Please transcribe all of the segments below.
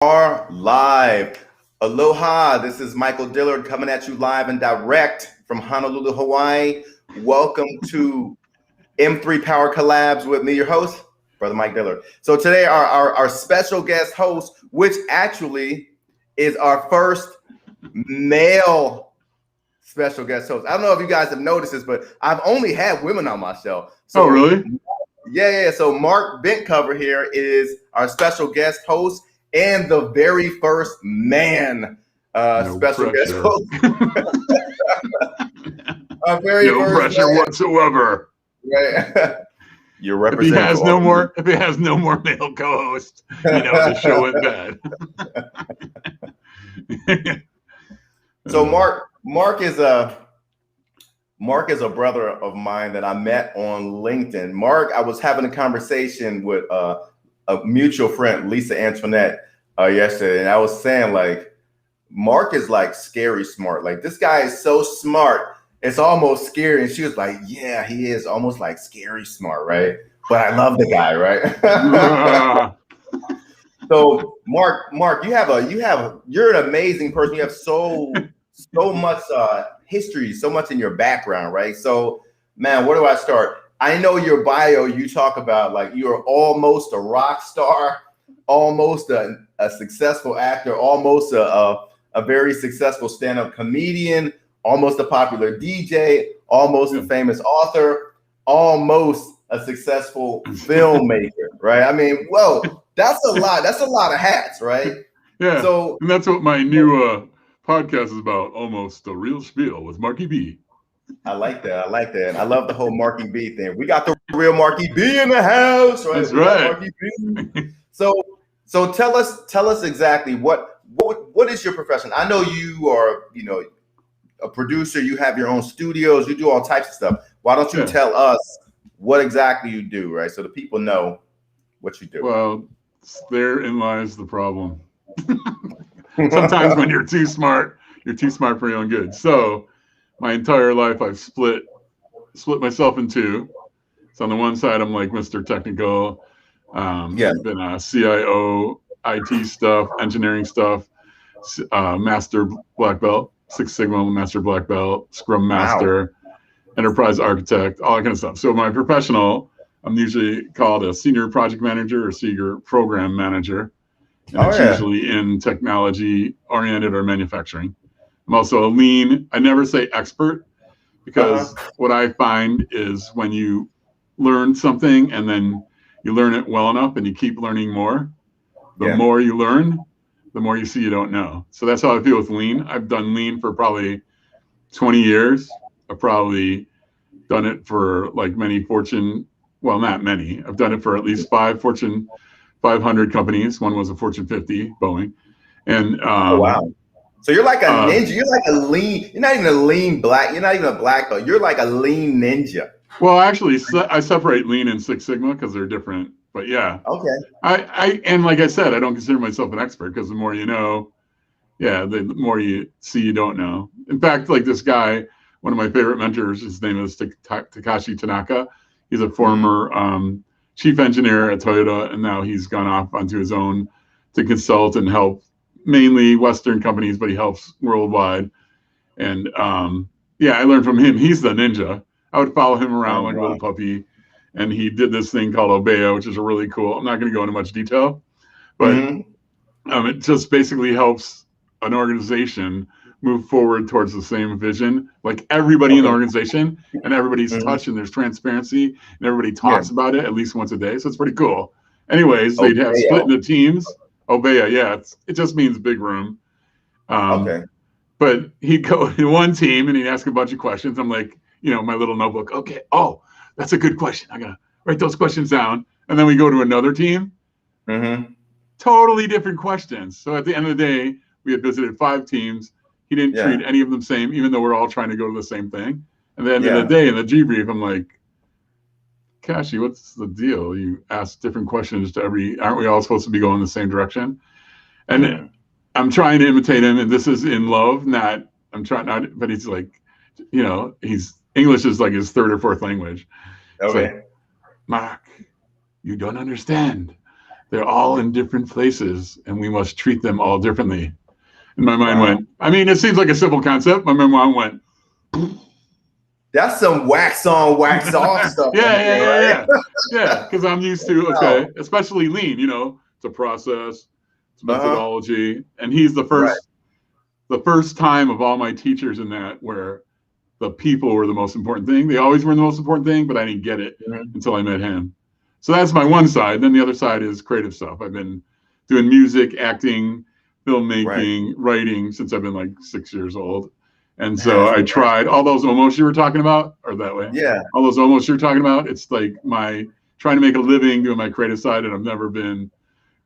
Are live. Aloha, this is Michael Dillard coming at you live and direct from Honolulu, Hawaii. Welcome to M3 Power Collabs with me, your host, Brother Mike Dillard. So today our special guest host, which actually is our first male special guest host. I don't know if you guys have noticed this, but I've only had women on my show. So, oh, really? Yeah. So Mark Bentcover here is our special guest host and the very first man special guest host. No pressure whatsoever. Right. You're representing. If he has no more male co-host, you know the show went bad. So Mark is a brother of mine that I met on LinkedIn. Mark, I was having a conversation with a mutual friend, Lisa Antoinette, yesterday, and I was saying, like, Mark is like scary smart. Like, this guy is so smart, it's almost scary. And she was like, "Yeah, he is almost like scary smart, right? But I love the guy, right?" So, Mark, you're an amazing person. You have so much history, so much in your background, right? So, man, where do I start? I know your bio, you talk about like you're almost a rock star, almost a successful actor, almost a very successful stand-up comedian, almost a popular DJ, almost a famous author, almost a successful filmmaker, right? I mean, whoa, that's a lot. That's a lot of hats, right? Yeah. So, and that's what my new podcast is about, Almost a Real Spiel with Marky B. I like that. I love the whole Marky B thing. We got the real Marky B in the house, right? That's right. Marky B. So tell us exactly what is your profession? I know you are, a producer. You have your own studios. You do all types of stuff. Why don't you tell us what exactly you do, right? So the people know what you do. Well, therein lies the problem. Sometimes when you're too smart for your own good. So my entire life I've split myself in two. So on the one side I'm like Mr. Technical, been a CIO, IT stuff, engineering stuff, master black belt, Six Sigma master black belt, Scrum master, enterprise architect, all that kind of stuff. So my professional, I'm usually called a senior project manager or senior program manager. And it's usually in technology oriented or manufacturing. I'm also a lean. I never say expert because what I find is when you learn something and then you learn it well enough and you keep learning more, the more you learn, the more you see you don't know. So that's how I feel with lean. I've done lean for probably 20 years. I've probably done it for like many not many. I've done it for at least 5 Fortune 500 companies. One was a Fortune 50, Boeing. And so you're like a ninja. You're like a lean. You're not even a lean black. You're not even a black belt. You're like a lean ninja. Well, actually, I separate lean and Six Sigma because they're different. But yeah. Okay. And like I said, I don't consider myself an expert because the more you know, the more you see you don't know. In fact, like this guy, one of my favorite mentors, his name is Takashi Tanaka. He's a former chief engineer at Toyota, and now he's gone off onto his own to consult and help mainly Western companies, but he helps worldwide. And I learned from him. He's the ninja. I would follow him around like a little puppy, and he did this thing called Obeya, which is a really cool. I'm not going to go into much detail, but it just basically helps an organization move forward towards the same vision. Like everybody in the organization and everybody's touched, and there's transparency, and everybody talks about it at least once a day. So it's pretty cool. Anyways, they'd have split into teams. Obeya, it just means big room. But he'd go in one team and he'd ask a bunch of questions. I'm like, my little notebook. Okay. Oh, that's a good question. I got to write those questions down. And then we go to another team. Totally different questions. So at the end of the day, we had visited 5 teams. He didn't treat any of them the same, even though we're all trying to go to the same thing. And then in the day, in the debrief, I'm like, Kashi, what's the deal? You ask different questions to aren't we all supposed to be going the same direction? And I'm trying to imitate him, and this is in love, but he's like, English is like his 3rd or 4th language. Okay. Like, Mark, you don't understand. they're all in different places, and we must treat them all differently. And my mind went, I mean, it seems like a simple concept. My mind went, that's some wax on, wax off stuff. Yeah. Because I'm used to, especially lean, you know, it's a process, it's methodology. And he's the first time of all my teachers in that where the people were the most important thing. They always were the most important thing, but I didn't get it until I met him. So that's my one side. Then the other side is creative stuff. I've been doing music, acting, filmmaking, writing since I've been like 6 years old. And so I tried all those almost you were talking about, or that way. Yeah. All those almost you're talking about. It's like my trying to make a living doing my creative side, and I've never been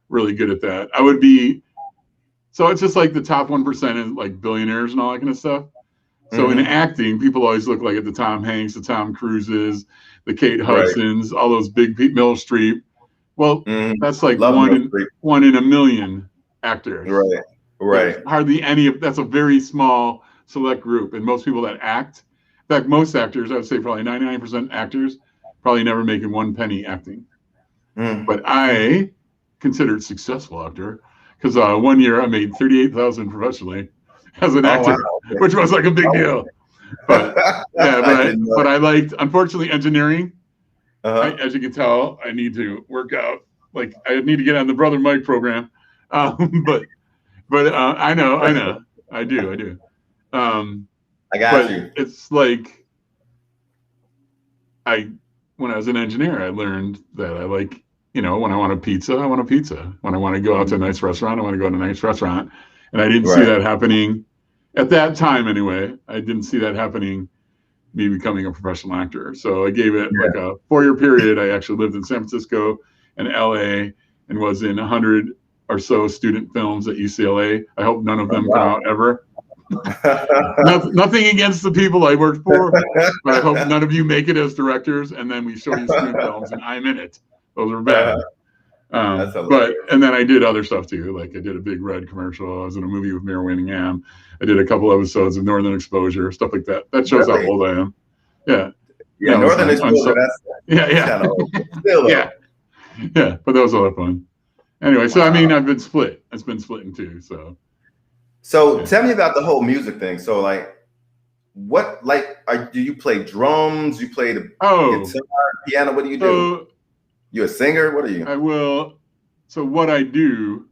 really good at that. I would be, so it's just like the top 1% is like billionaires and all that kind of stuff. So in acting, people always look like at the Tom Hanks, the Tom Cruises, the Kate Hudsons, all those big people, Meryl Streep. Well, that's like one in a million actors. Right. There's hardly any of that's a very small select group. And most people that act, in fact, most actors, I would say probably 99% actors, probably never making one penny acting. But I considered successful actor because 1 year I made $38,000 professionally as an actor, which was like a big deal. But but I liked, unfortunately, engineering. As you can tell, I need to work out. Like I need to get on the Brother Mike program. But I know, I do. I got you. It's like when I was an engineer, I learned that I like, you know, when I want a pizza, I want a pizza. When I want to go out to a nice restaurant, I want to go to a nice restaurant. And I didn't see that happening at that time anyway. I didn't see that happening, me becoming a professional actor. So I gave it like a 4-year period. I actually lived in San Francisco and LA and was in 100 or so student films at UCLA. I hope none of them come out ever. Nothing against the people I worked for, but I hope none of you make it as directors and then we show you student films and I'm in it. Those are bad. And then I did other stuff too. Like I did a Big Red commercial. I was in a movie with Mayor Winningham. I did a couple episodes of Northern Exposure, stuff like that. That shows how old I am. Yeah. Yeah, Northern Exposure. That's kind of old. Still yeah. But that was a lot of fun. Anyway, so I mean, I've been split. It's been split in two. So tell me about the whole music thing. So like, what do you play drums? You play the guitar, piano? What do you do? You a singer? What are you? I will. So what I do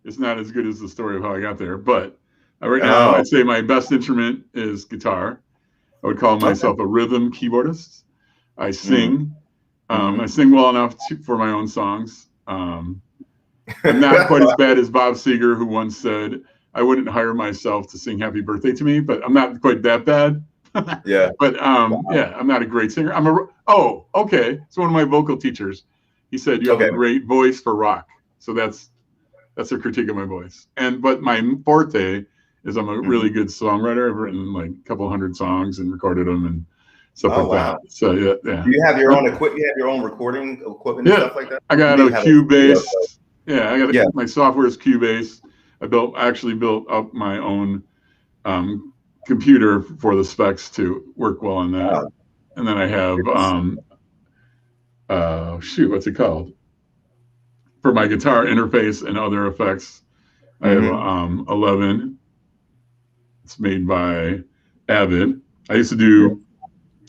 is not as good as the story of how I got there, but right now I'd say my best instrument is guitar. I would call myself a rhythm keyboardist. I sing. I sing well enough for my own songs. I'm not quite as bad as Bob Seger, who once said, I wouldn't hire myself to sing Happy Birthday to me, but I'm not quite that bad. But I'm not a great singer. So one of my vocal teachers, he said, you have a great voice for rock. So that's a critique of my voice. But my forte is I'm a really good songwriter. I've written like a couple hundred songs and recorded them and stuff like that. So yeah. Do you have your own equipment? You have your own recording equipment and stuff like that? I got a Cubase. My software is Cubase. I actually built up my own computer for the specs to work well on that. And then I have what's it called? For my guitar interface and other effects, I have 11. It's made by Avid. I used to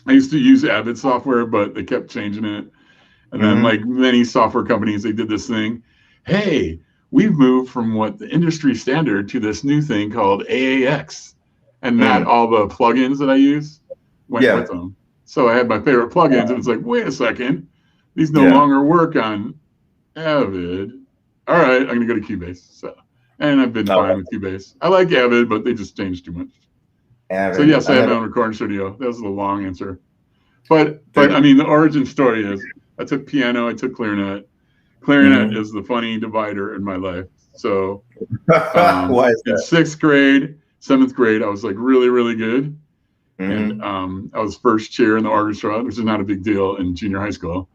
use Avid software, but they kept changing it. And then like many software companies, they did this thing. Hey, we've moved from what the industry standard to this new thing called AAX. And not all the plugins that I use went with them. So I had my favorite plugins and it's like, wait a second, these no longer work on Avid. All right, I'm going to go to Cubase. And I've been fine with Cubase. I like Avid, but they just changed too much. Avid. So yes, I have my own recording studio. That was the long answer. But I mean, the origin story is I took piano, I took clarinet. Clarinet is the funny divider in my life. So why is that? In 6th grade, 7th grade, I was like really, really good. And I was first chair in the orchestra, which is not a big deal in junior high school.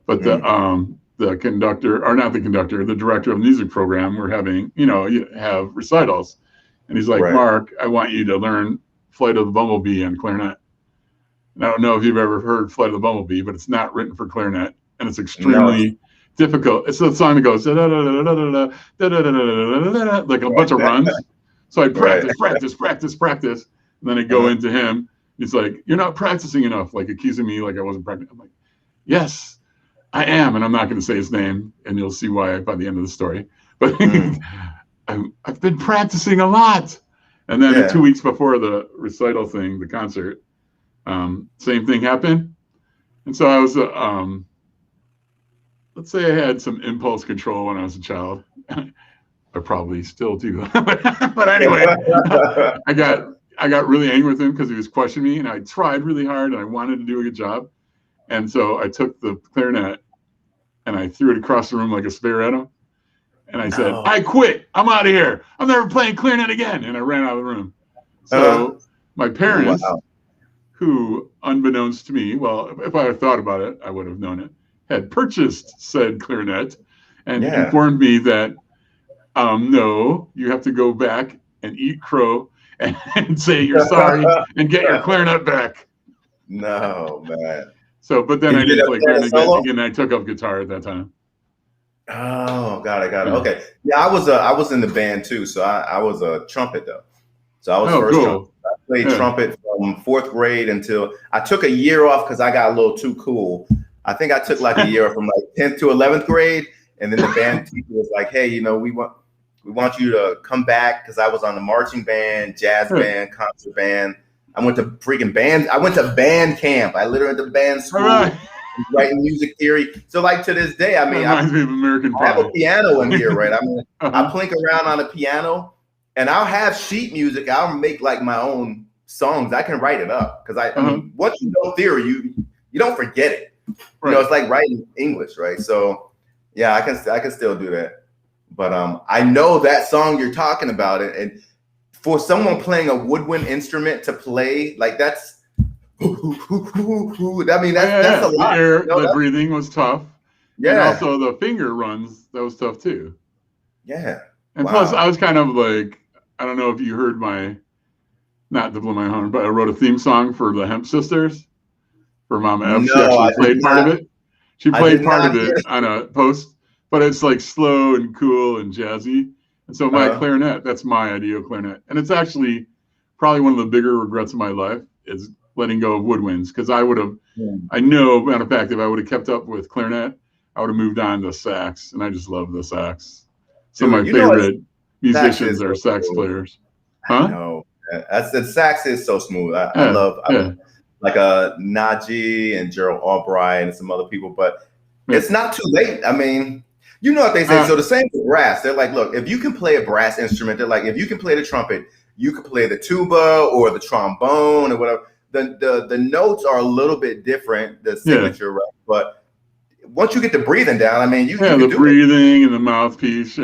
But the conductor, or not the conductor, the director of the music program, we're having, you have recitals. And he's like, Mark, I want you to learn Flight of the Bumblebee on clarinet. And I don't know if you've ever heard Flight of the Bumblebee, but it's not written for clarinet. And it's extremely difficult. It's the song that goes like a bunch of runs. So I practice, and then I go into him. He's like, "You're not practicing enough," like accusing me like I wasn't practicing. I'm like, "Yes, I am," and I'm not going to say his name, and you'll see why by the end of the story. But I've been practicing a lot. And then 2 weeks before the recital thing, the concert, same thing happened. And so I was, let's say I had some impulse control when I was a child. I probably still do. But anyway, I got really angry with him because he was questioning me, and I tried really hard, and I wanted to do a good job. And so I took the clarinet, and I threw it across the room like a spear at him. And I said, I quit. I'm out of here. I'm never playing clarinet again. And I ran out of the room. So my parents, who, unbeknownst to me, well, if I had thought about it, I would have known it, had purchased said clarinet and informed me that, no, you have to go back and eat crow and say you're sorry and get your clarinet back. No, man. So, but then I didn't play clarinet again, and I took up guitar at that time. Oh, got it. Okay. Yeah, I was in the band too. So I was a trumpet though. So I was first trumpet. I played trumpet from 4th grade until I took a year off because I got a little too cool. I think I took like a year from like 10th to 11th grade. And then the band teacher was like, hey, you know, we want you to come back, because I was on the marching band, jazz band, concert band. I went to freaking band. I went to band camp. I literally went to band school. Writing music theory. So like to this day, I mean, I have a piano in here, right? I mean, I plink around on a piano, and I'll have sheet music. I'll make like my own songs. I can write it up because I mean, once you know theory, you don't forget it. You know, it's like writing English, right? So yeah, I can still do that. But I know that song you're talking about, and for someone playing a woodwind instrument to play like that's. I mean, that's a lot. The breathing was tough. Yeah. And also the finger runs, that was tough too. Yeah. And plus, I was kind of like, I don't know if you heard not to blow my horn, but I wrote a theme song for the Hemp Sisters for Mama F. She actually played part of it. She played part of it on a post, but it's like slow and cool and jazzy. And so my clarinet, that's my ideal clarinet. And it's actually probably one of the bigger regrets of my life is letting go of woodwinds, because I would have, I know, matter of fact, if I would have kept up with clarinet, I would have moved on to sax, and I just love the sax. Some of my favorite musicians are sax players. Huh? No, the sax is so smooth. I love like Najee and Gerald Albright and some other people, but it's not too late. I mean, you know what they say. So the same with brass. They're like, look, if you can play a brass instrument, they're like, if you can play the trumpet, you can play the tuba or the trombone or whatever. The notes are a little bit different, the signature, right? But once you get the breathing down, I mean, you can the breathing and the mouthpiece,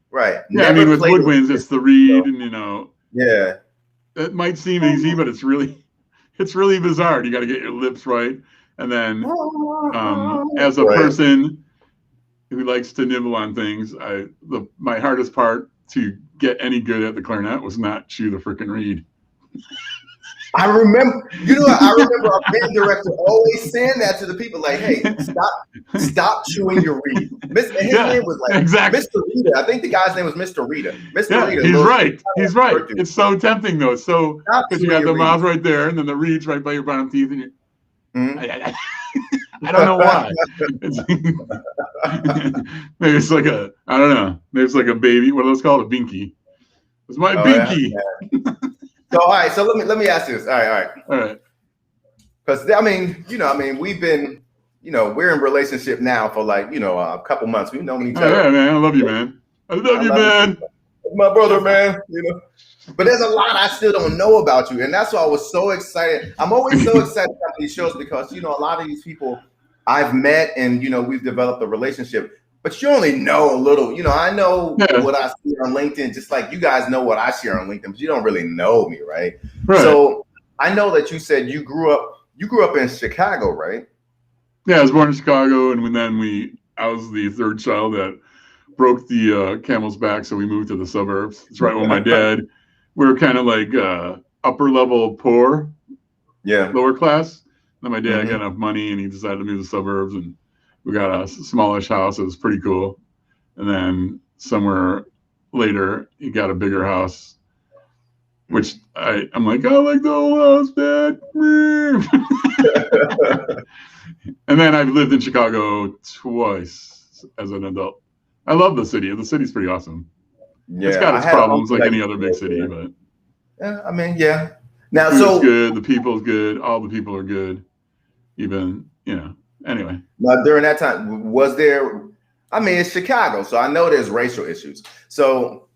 right. Yeah, I mean, with woodwinds, it's the reed, and you know, it might seem easy, but it's really bizarre. You got to get your lips right, and then as a person who likes to nibble on things, my hardest part to get any good at the clarinet was not chew the freaking reed. I remember our band director always saying that to the people, like, "Hey, stop chewing your reed." His name was like Mr. Rita. I think the guy's name was Mr. Rita. Mr. Rita. He's right. He's right. It's so tempting though. So because you got the mouth right there, and then the reed's right by your bottom teeth, and you. I don't know why. Maybe it's like I don't know. Maybe it's like a baby. What are those called? A binky. It's my binky. Yeah. So all right, so let me ask you this. All right. Because we've been, we're in relationship now for like, a couple months. We've known each other. Yeah, man. I love you, man. I love you, man. My brother, man. But there's a lot I still don't know about you, and that's why I was so excited. I'm always so excited about these shows because a lot of these people I've met, and we've developed a relationship. But you only know a little, I know what I see on LinkedIn, just like you guys know what I share on LinkedIn, but you don't really know me, right? So I know that you said you grew up in Chicago, right? Yeah, I was born in Chicago, and I was the third child that broke the camel's back, so we moved to the suburbs. It's right when my dad, we were kind of like upper level poor, lower class. Then my dad got enough money, and he decided to move to the suburbs, and we got a smallish house. It was pretty cool. And then somewhere later, he got a bigger house, which I'm like, I like the old house, Dad. And then I've lived in Chicago twice as an adult. I love the city. The city's pretty awesome. Yeah, it's got its problems like any other big city, but yeah, I mean, yeah. Now, so good. The people's good. All the people are good. Even, anyway. Now, during that time, was there? I mean, it's Chicago, so I know there's racial issues. So,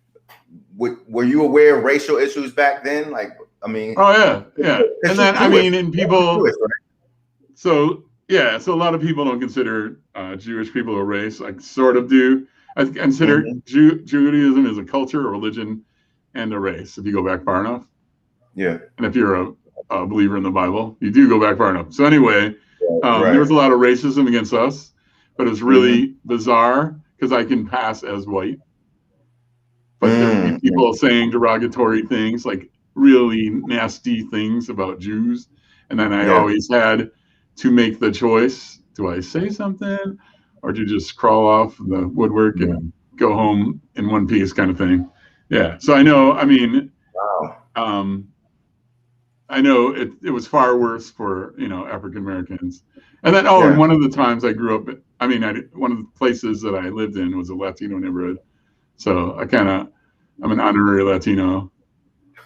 were you aware of racial issues back then? Like, I mean, oh yeah. And then and people. Jewish, right? So yeah, so a lot of people don't consider Jewish people a race. I sort of do. I consider Judaism as a culture, a religion, and a race. If you go back far enough. Yeah. And if you're a believer in the Bible, you do go back far enough. So anyway, there was a lot of racism against us, but it's really bizarre because I can pass as white. But there would be people saying derogatory things, like really nasty things about Jews. And then I always had to make the choice. Do I say something or do you just crawl off the woodwork and go home in one piece kind of thing? Yeah. So I know, I know it was far worse for, African Americans. And then, and one of the times I grew up, one of the places that I lived in was a Latino neighborhood. So I'm an honorary Latino.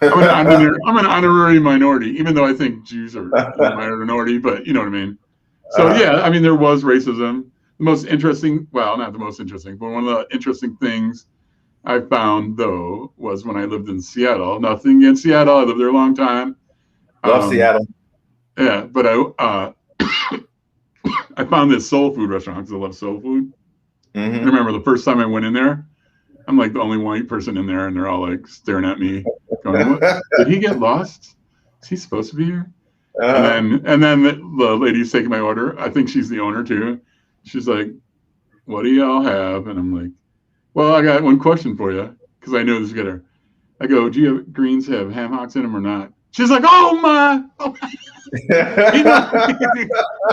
I'm an honorary minority, even though I think Jews are a minority, but you know what I mean? So there was racism. The most interesting, well, not the most interesting, but one of the interesting things I found, though, was when I lived in Seattle. Nothing against Seattle. I lived there a long time. Love Seattle. Yeah, but I found this soul food restaurant because I love soul food. I remember the first time I went in there, I'm like the only white person in there, and they're all like staring at me, going, "What? Did he get lost? Is he supposed to be here?" And then the lady who's taking my order, I think she's the owner too. She's like, "What do y'all have?" And I'm like, "Well, I got one question for you because I know this is good." I go, "Do you have greens have ham hocks in them or not?" She's like, "Oh my!"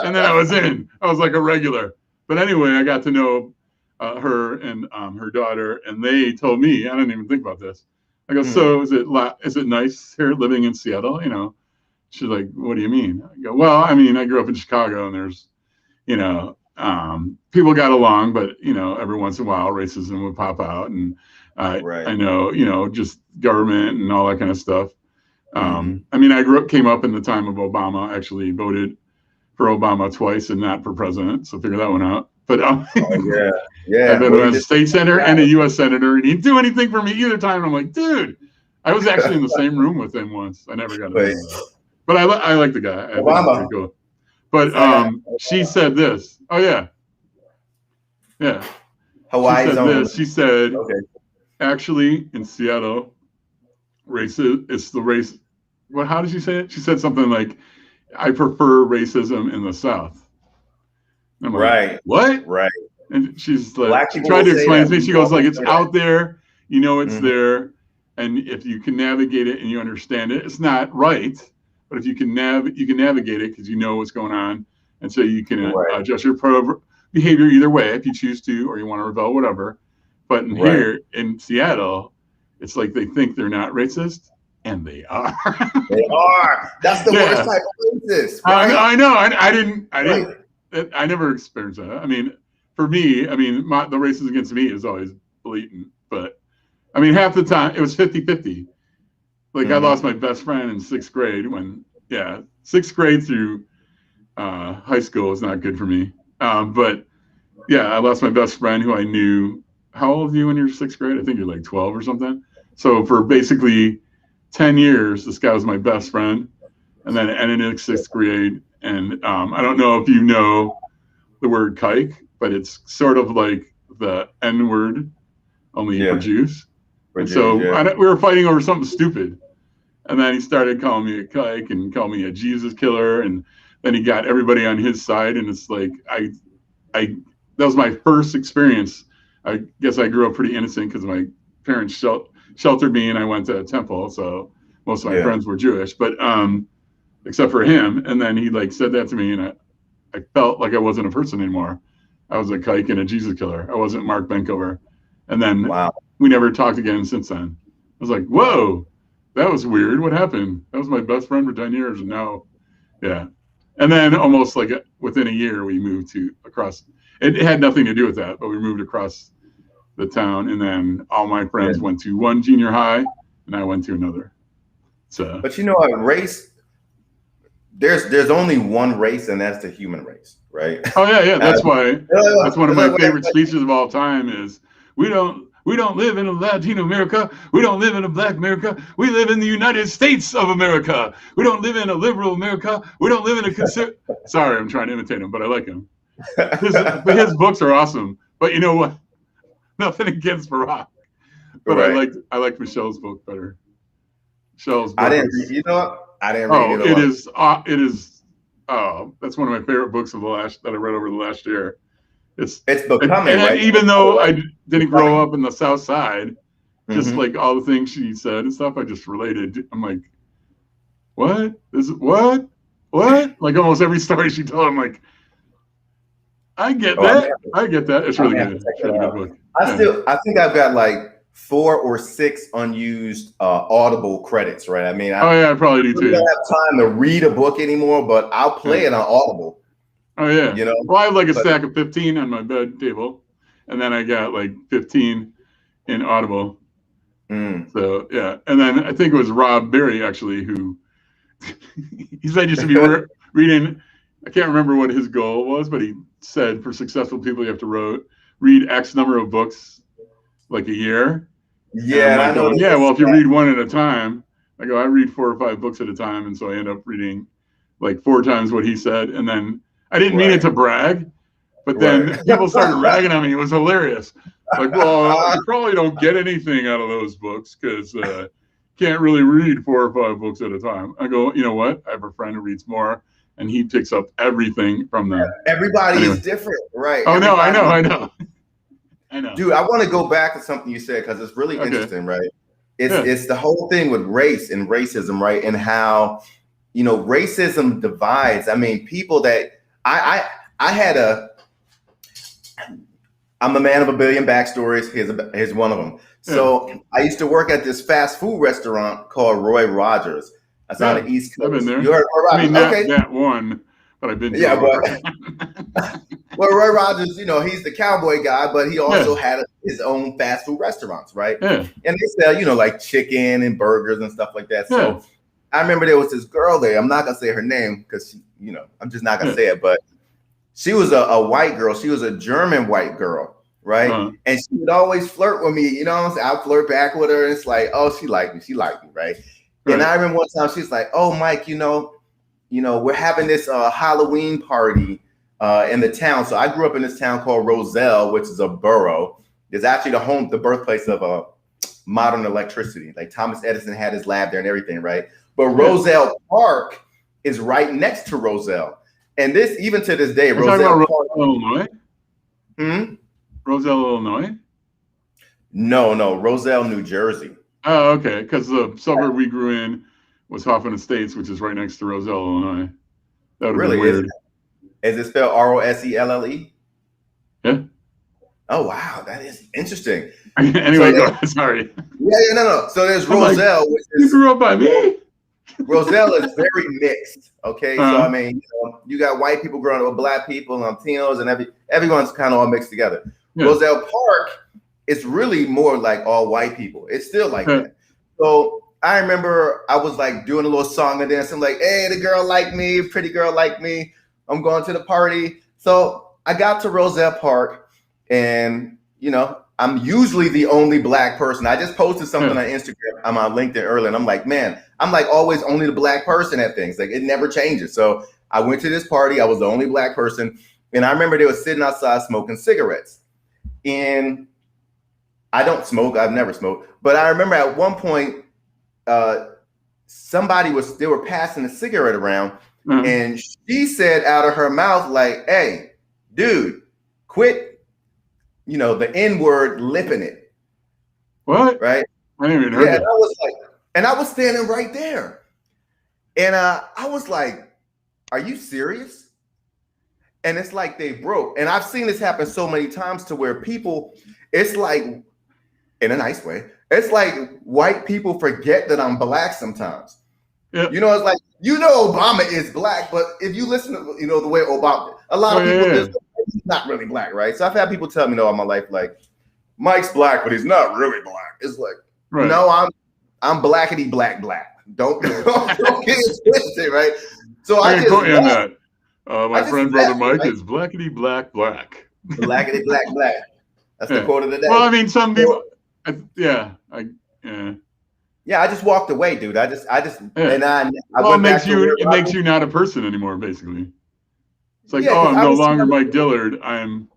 And then I was in. I was like a regular. But anyway, I got to know her and her daughter, and they told me, I didn't even think about this. I go, "So is it nice here living in Seattle?" She's like, "What do you mean?" I go, "Well, I grew up in Chicago, and there's, people got along, but every once in a while racism would pop out, and I know, just government and all that kind of stuff." I came up in the time of Obama. Actually voted for Obama twice and not for president, so figure that one out. But I've been a state senator and a U.S. senator, and he didn't do anything for me either time. And I'm like, dude, I was actually in the same room with him once. I never got it. But I like the guy. I Obama. Pretty cool. But she said this. Oh yeah. Hawaii. She said this. She said, actually in Seattle, it's the race. What? How did she say it? She said something like, "I prefer racism in the South." I'm like, what? Right. And she's like, she tried to explain to me. She goes like, "It's out there, it's there, and if you can navigate it and you understand it, it's not right, but if you can navigate it because you know what's going on, and so you can adjust your behavior either way if you choose to, or you want to rebel, whatever. But here in Seattle, it's like they think they're not racist, and they are. They are. That's the worst type of racist. Right? I know. I never experienced that. For me, the racism against me is always blatant. But half the time it was 50-50. Like I lost my best friend in 6th grade sixth grade through high school was not good for me. But I lost my best friend who I knew. How old are you when you're 6th grade? I think you're like 12 or something. So for basically 10 years, this guy was my best friend. And then it ended in 6th grade. And I don't know if you know the word kike, but it's sort of like the N word, only for Jews. We were fighting over something stupid. And then he started calling me a kike and called me a Jesus killer. And then he got everybody on his side. And it's like, that was my first experience. I guess I grew up pretty innocent because my parents sheltered me and I went to a temple. So most of my friends were Jewish, but except for him. And then he said that to me and I felt like I wasn't a person anymore. I was a kike and a Jesus killer. I wasn't Mark Benkover. And then Wow. we never talked again since then. I was like, whoa, that was weird. What happened? That was my best friend for 10 years. And now, yeah. And then almost like within a year, we moved to across. It had nothing to do with that, but we moved across the town. And then all my friends went to one junior high and I went to another. So, but you know what, race, there's only one race, and that's the human race, right? oh yeah. That's why. That's one of my favorite speeches of all time. Is we don't live in a Latino America. We don't live in a Black America. We live in the United States of America. We don't live in a liberal America. We don't live in a Sorry, I'm trying to imitate him, but I like him. His books are awesome. But you know what? Nothing against Barack, but right. I liked Michelle's book better. Michelle's book. I didn't read it. It is. That's one of my favorite books of that I read over the last year. It's becoming, right? Even though I didn't grow up in the South Side, just like all the things she said and stuff, I just related. I'm like, what? What? Like almost every story she told, I'm like, I get that. I get that. It's really good. It's a really good book. I think I've got like 4 or 6 unused Audible credits, right? I mean, I probably do too. I don't have time to read a book anymore, but I'll play it on Audible. Oh yeah. You know, well, I have like a stack of 15 on my bed table, and then I got like 15 in Audible. So yeah, and then I think it was Rob Berry actually who he said used to be reading. I can't remember what his goal was, but he said for successful people you have to read X number of books like a year. Yeah, I know. Yeah, well, if you read one at a time, I read 4 or 5 books at a time, and so I end up reading like 4 times what he said, and then I didn't mean it to brag, but then people started ragging on me. It was hilarious. Like, well, you probably don't get anything out of those books because can't really read 4 or 5 books at a time. I go, you know what? I have a friend who reads more, and he picks up everything from them. Everybody is different, right? Oh, no, I know. Dude, I want to go back to something you said because it's really interesting, right? It's the whole thing with race and racism, right? And how, racism divides. I mean, people that I'm a man of a billion backstories. Here's one of them. So I used to work at this fast food restaurant called Roy Rogers. That's on the East Coast. I've been there. You heard Roy Rogers? I mean, not one, but I've been to well, Roy Rogers, he's the cowboy guy, but he also had his own fast food restaurants, right? Yeah. And they sell, like chicken and burgers and stuff like that. So I remember there was this girl there. I'm not gonna say her name because she, I'm just not gonna say it, but she was a white girl. She was a German white girl, right? And she would always flirt with me. You know what I'm saying? I'd flirt back with her. And it's like, oh, she liked me. She liked me, right? And I remember one time she's like, oh, Mike, we're having this Halloween party in the town. So I grew up in this town called Roselle, which is a borough. It's actually the birthplace of modern electricity. Like Thomas Edison had his lab there and everything, right? But Roselle Park is right next to Roselle. And this, even to this day, Roselle Park, Illinois. Roselle, Illinois? No, Roselle, New Jersey. Oh, okay. Because the suburb we grew in was Hoffman Estates, which is right next to Roselle, Illinois. That would have been weird. Is it spelled Rosselle? Yeah. Oh wow, that is interesting. Anyway, sorry. Yeah, no. So there's Roselle, which is, you grew up by me. Roselle is very mixed. Okay, so I mean, you got white people growing up with black people, Latinos, and everyone's kind of all mixed together. Yeah. Roselle Park is really more like all white people. It's still like that. So I remember I was like doing a little song and dance. I'm like, hey, the girl like me, pretty girl like me. I'm going to the party. So I got to Roselle Park, and I'm usually the only black person. I just posted something on Instagram. I'm on LinkedIn earlier, and I'm like, man, I'm like always only the black person at things. Like it never changes. So I went to this party. I was the only black person, and I remember they were sitting outside smoking cigarettes. And I don't smoke. I've never smoked. But I remember at one point, they were passing a cigarette around, and she said out of her mouth, like, hey, dude, quit, the N-word lipping it. What? Right? I didn't even heard that. And I was standing right there. And I was like, are you serious? and it's like they broke. And I've seen this happen so many times to where people, it's like, in a nice way, it's like white people forget that I'm black sometimes. Yep. You know, it's like, you know, Obama is black, but if you listen to, you know, the way Obama, a lot of people just, he's not really black, right? So I've had people tell me, no, all my life, like, Mike's black, but he's not really black. It's like, no, I'm blackety black. Don't get it twisted, right? So I just quote you on that. My friend brother Mike right? is blackety black. Blackety black. That's the quote of the day. Well, I mean, some people, I just walked away, dude. I just, and I well, it makes you not a person anymore, basically. It's like, I'm no longer Mike Dillard. I'm,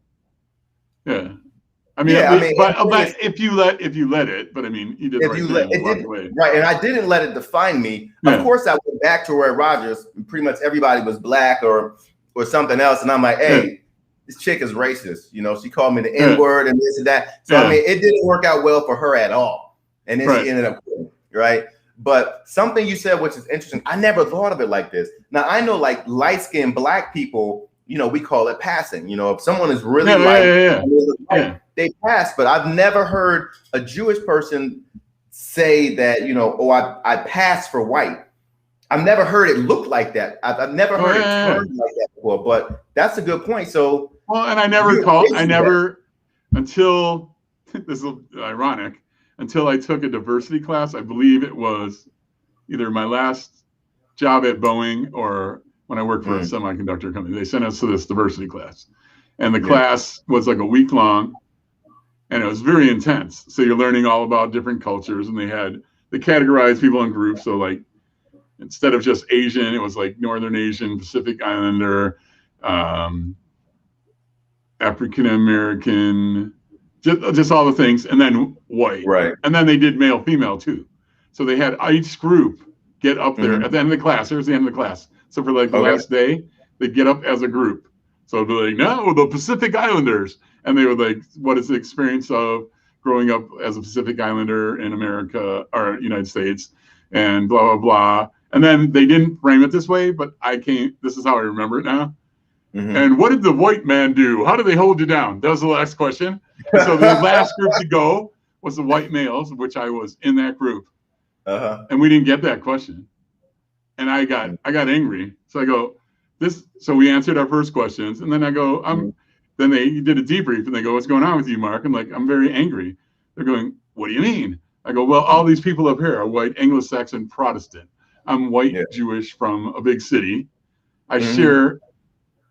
I mean, but if you let it, but I mean, you did the right thing. Walked away. Right, and I didn't let it define me. Yeah. Of course, I went back to Roy Rogers. Pretty much everybody was black or something else, and I'm like, hey, this chick is racist. You know, she called me the N-word and this and that. So I mean, it didn't work out well for her at all, and then she ended up quitting, right? But something you said, which is interesting, I never thought of it like this. Now I know, like, light-skinned black people, you know, we call it passing. You know, if someone is really they pass. But I've never heard a Jewish person say that, you know, I pass for white. I've never heard it look like that. I've never heard it turned like that before. But that's a good point. So and I never until this is ironic, until I took a diversity class. I believe it was either my last job at Boeing or when I worked for a semiconductor company. They sent us to this diversity class, and the class was like a week long, and it was very intense. So you're learning all about different cultures, and they categorized people in groups. So like, instead of just Asian, it was like Northern Asian, Pacific Islander, African American, just all the things, and then white. Right. And then they did male, female too. So they had each group get up there at the end of the class. There's the end of the class. So for like the last day, they'd get up as a group. So it'd be like, no, the Pacific Islanders. And they would like, what is the experience of growing up as a Pacific Islander in America or United States, and blah, blah, blah. And then they didn't frame it this way, but this is how I remember it now. And what did the white man do? How did they hold you down? That was the last question. So the last group to go was the white males, which I was in that group. And we didn't get that question. And I got angry. So I go, so we answered our first questions. And then I go, then they did a debrief and they go, what's going on with you, Mark? I'm like, I'm very angry. They're going, what do you mean? I go, well, all these people up here are white Anglo-Saxon Protestant. I'm white Jewish from a big city. I share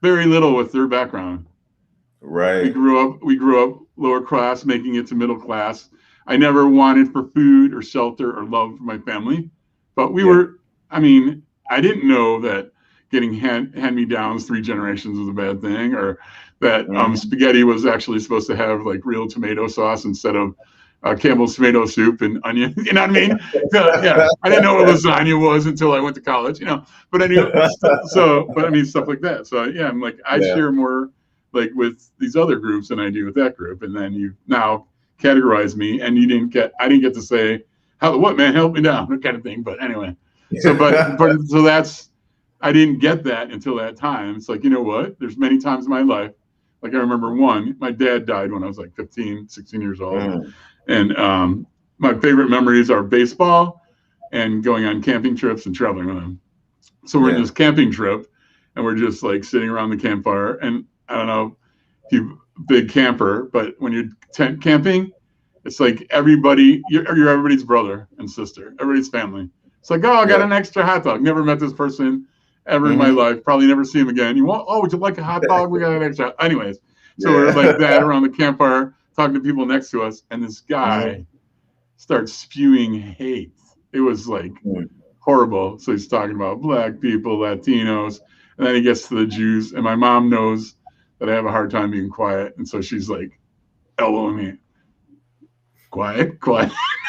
very little with their background. Right. We grew up lower class, making it to middle class. I never wanted for food or shelter or love for my family, but we were, I mean, I didn't know that getting hand-me-downs 3 generations was a bad thing, or that spaghetti was actually supposed to have like real tomato sauce instead of Campbell's tomato soup and onion. You know what I mean? I didn't know what lasagna was until I went to college, you know, but I knew, but I mean, stuff like that. So I'm like, I share more like with these other groups than I do with that group. And then you now categorize me, and I didn't get to say, what man, help me down, that kind of thing. But anyway, so that's, I didn't get that until that time. It's like, you know what? There's many times in my life, like I remember my dad died when I was like 15, 16 years old. And my favorite memories are baseball and going on camping trips and traveling with him. So we're in this camping trip, and we're just like sitting around the campfire. And I don't know if you're a big camper, but when you're tent camping, it's like you're everybody's brother and sister, everybody's family. It's like, I got an extra hot dog. Never met this person ever in my life. Probably never see him again. Would you like a hot dog? We got an extra. Anyways, so we're like that around the campfire, talking to people next to us, and this guy starts spewing hate. It was like horrible. So he's talking about black people, Latinos, and then he gets to the Jews. And my mom knows that I have a hard time being quiet, and so she's like elbowing me. Quiet,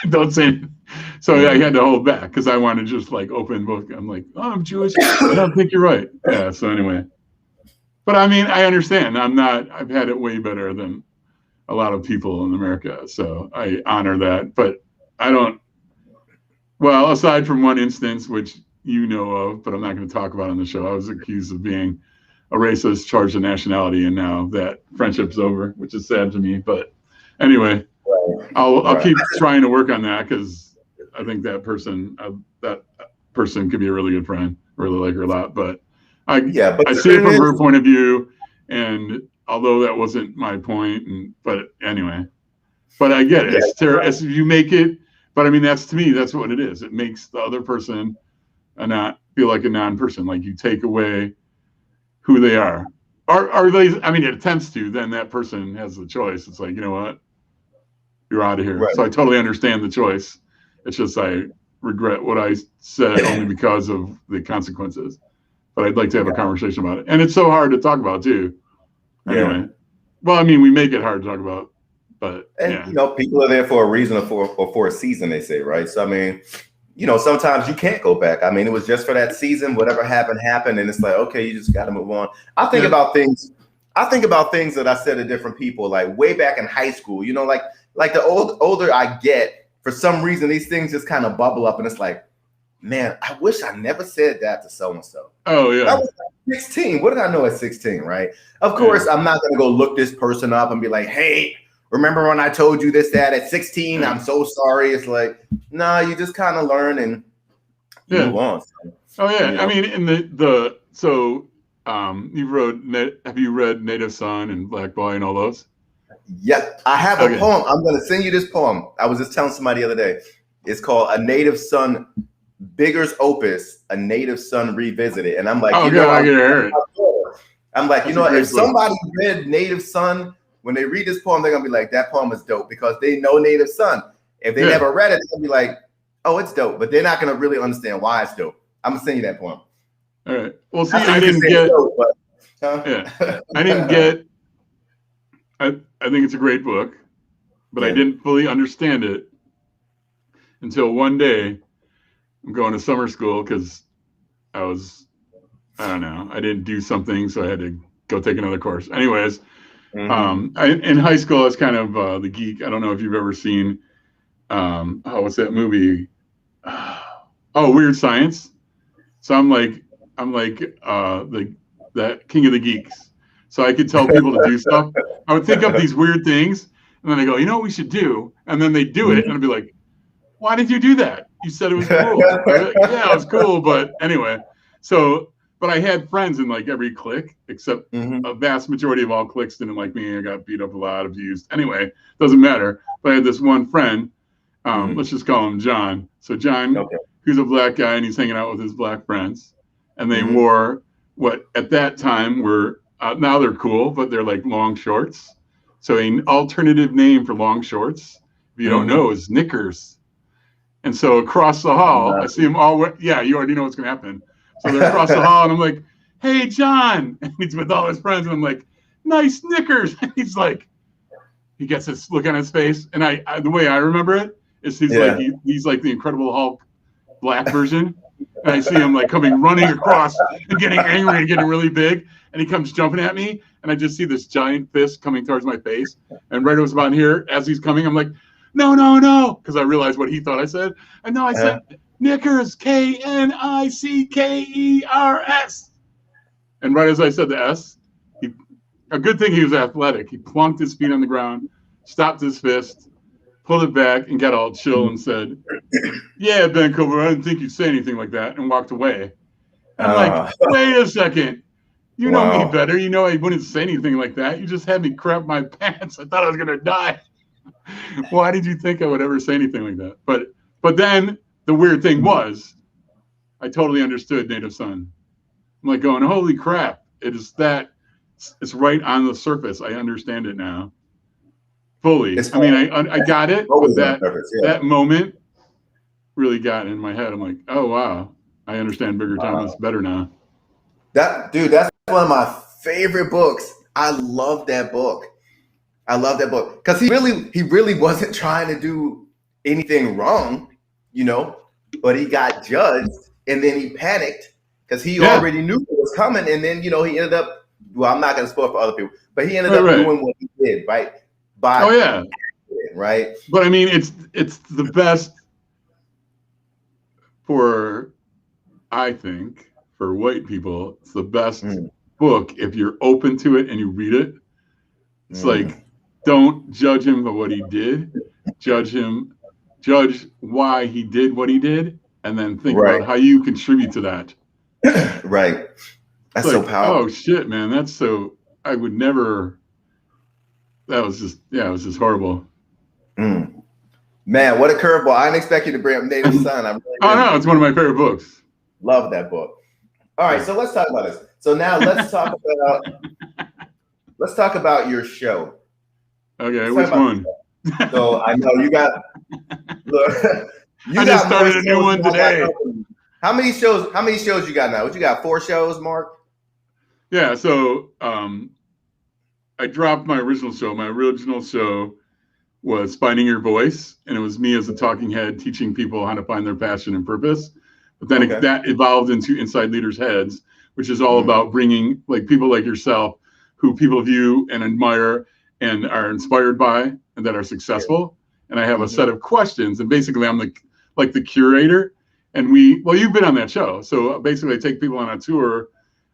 don't say anything. So I had to hold back because I wanted to just like open book. I'm like, I'm Jewish. I don't think you're right. Yeah. So anyway, but I mean, I understand. I've had it way better than a lot of people in America. So I honor that, but aside from one instance, which you know of, but I'm not going to talk about on the show, I was accused of being a racist charged of nationality, and now that friendship's over, which is sad to me. But anyway, I'll keep trying to work on that, because I think that person could be a really good friend. Really like her a lot, but I see it from her point of view, and although that wasn't my point, but anyway, but I get it. It's you make it, but I mean, to me, that's what it is. It makes the other person not feel like a non-person, like you take away who they are. Are they? I mean, it attempts to. Then that person has the choice. It's like, you know what, you're out of here. Right. So I totally understand the choice. It's just I regret what I said only because of the consequences. But I'd like to have a conversation about it, and it's so hard to talk about too. Anyway, well, I mean, we make it hard to talk about, but you know, people are there for a reason or for a season, they say, right? So I mean, you know, sometimes you can't go back. I mean, it was just for that season. Whatever happened, and it's like, okay, you just got to move on. I think about things that I said to different people, like way back in high school. You know, like the older I get, for some reason, these things just kind of bubble up, and it's like, man, I wish I never said that to so-and-so. Oh, yeah. I was like 16. What did I know at 16, right? Of course, I'm not going to go look this person up and be like, hey, remember when I told you this, that at 16? I'm so sorry. It's like, no, you just kind of learn and move on. So, oh, yeah. You know? I mean, in have you read Native Son and Black Boy and all those? Yeah, I have a poem. I'm going to send you this poem. I was just telling somebody the other day. It's called A Native Son Bigger's Opus, A Native Son Revisited. And I'm like, I can hear it. I'm like, you know, if somebody read Native Son, when they read this poem, they're going to be like, that poem is dope, because they know Native Son. If they never read it, they're going to be like, oh, it's dope. But they're not going to really understand why it's dope. I'm going to send you that poem. All right. Well, see, I didn't get dope, but, I didn't get I think it's a great book, but I didn't fully understand it until one day I'm going to summer school, because I didn't do something, so I had to go take another course. Anyways, in high school, I was kind of the geek. I don't know if you've ever seen, what's that movie? Weird Science. So I'm like the king of the geeks. So I could tell people to do stuff. I would think up these weird things, and then I go, you know what we should do? And then they do it, and I'd be like, why did you do that? You said it was cool. Like, yeah, it was cool, but anyway. So, but I had friends in like every clique, except a vast majority of all cliques didn't like me. I got beat up a lot, abused. Anyway, doesn't matter. But I had this one friend, let's just call him John. So John, who's a black guy, and he's hanging out with his black friends, and they wore what at that time were, now they're cool, but they're like long shorts. So an alternative name for long shorts, if you don't know, is knickers. And so across the hall, I see them all. You already know what's going to happen. So they're across the hall, and I'm like, hey, John. And he's with all his friends, and I'm like, nice knickers. And he's like, he gets this look on his face. And I the way I remember it is he's like the Incredible Hulk black version. And I see him like coming running across and getting angry and getting really big. And he comes jumping at me, and I just see this giant fist coming towards my face. And right about here, as he's coming, I'm like, no, because I realized what he thought I said. And no, I said knickers, Knickers. And right as I said the S, a good thing he was athletic. He plunked his feet on the ground, stopped his fist, pulled it back, and got all chill and said, yeah, Ben Cooper, I didn't think you'd say anything like that, and walked away. And I'm like, wait a second. You know me better. You know I wouldn't say anything like that. You just had me crap my pants. I thought I was going to die. Why did you think I would ever say anything like that? But then the weird thing was, I totally understood Native Son. I'm like going, holy crap. It's right on the surface. I understand it now. Fully. I got it. But that moment really got in my head. I'm like, oh, wow. I understand Bigger Thomas better now. That's one of my favorite books. I love that book. Because he really wasn't trying to do anything wrong, you know, but he got judged, and then he panicked because he already knew what was coming. And then, you know, he ended up, well, I'm not going to spoil for other people, but he ended up doing what he did, right? Right. But I mean, it's the best I think, for white people, it's the best book if you're open to it and you read it. It's like, don't judge him for what he did. Judge why he did what he did, and then think about how you contribute to that. Right. That's like, so powerful. Oh shit, man. That's so, I would never, that was just, yeah, it was just horrible. Man, what a curveball. I didn't expect you to bring up Native Son. I really no, it's one of my favorite books. Love that book. All right, so let's talk about this. So now let's talk about your show. Okay, which one? So I know you got. Look, I just started a new one today. How many shows you got now? What you got? 4 shows, Mark? Yeah. So I dropped my original show. My original show was Finding Your Voice, and it was me as a talking head teaching people how to find their passion and purpose. But then that evolved into Inside Leaders' Heads, which is all about bringing like people like yourself, who people view and admire and are inspired by, and that are successful. And I have a set of questions, and basically I'm like the curator. And you've been on that show. So basically I take people on a tour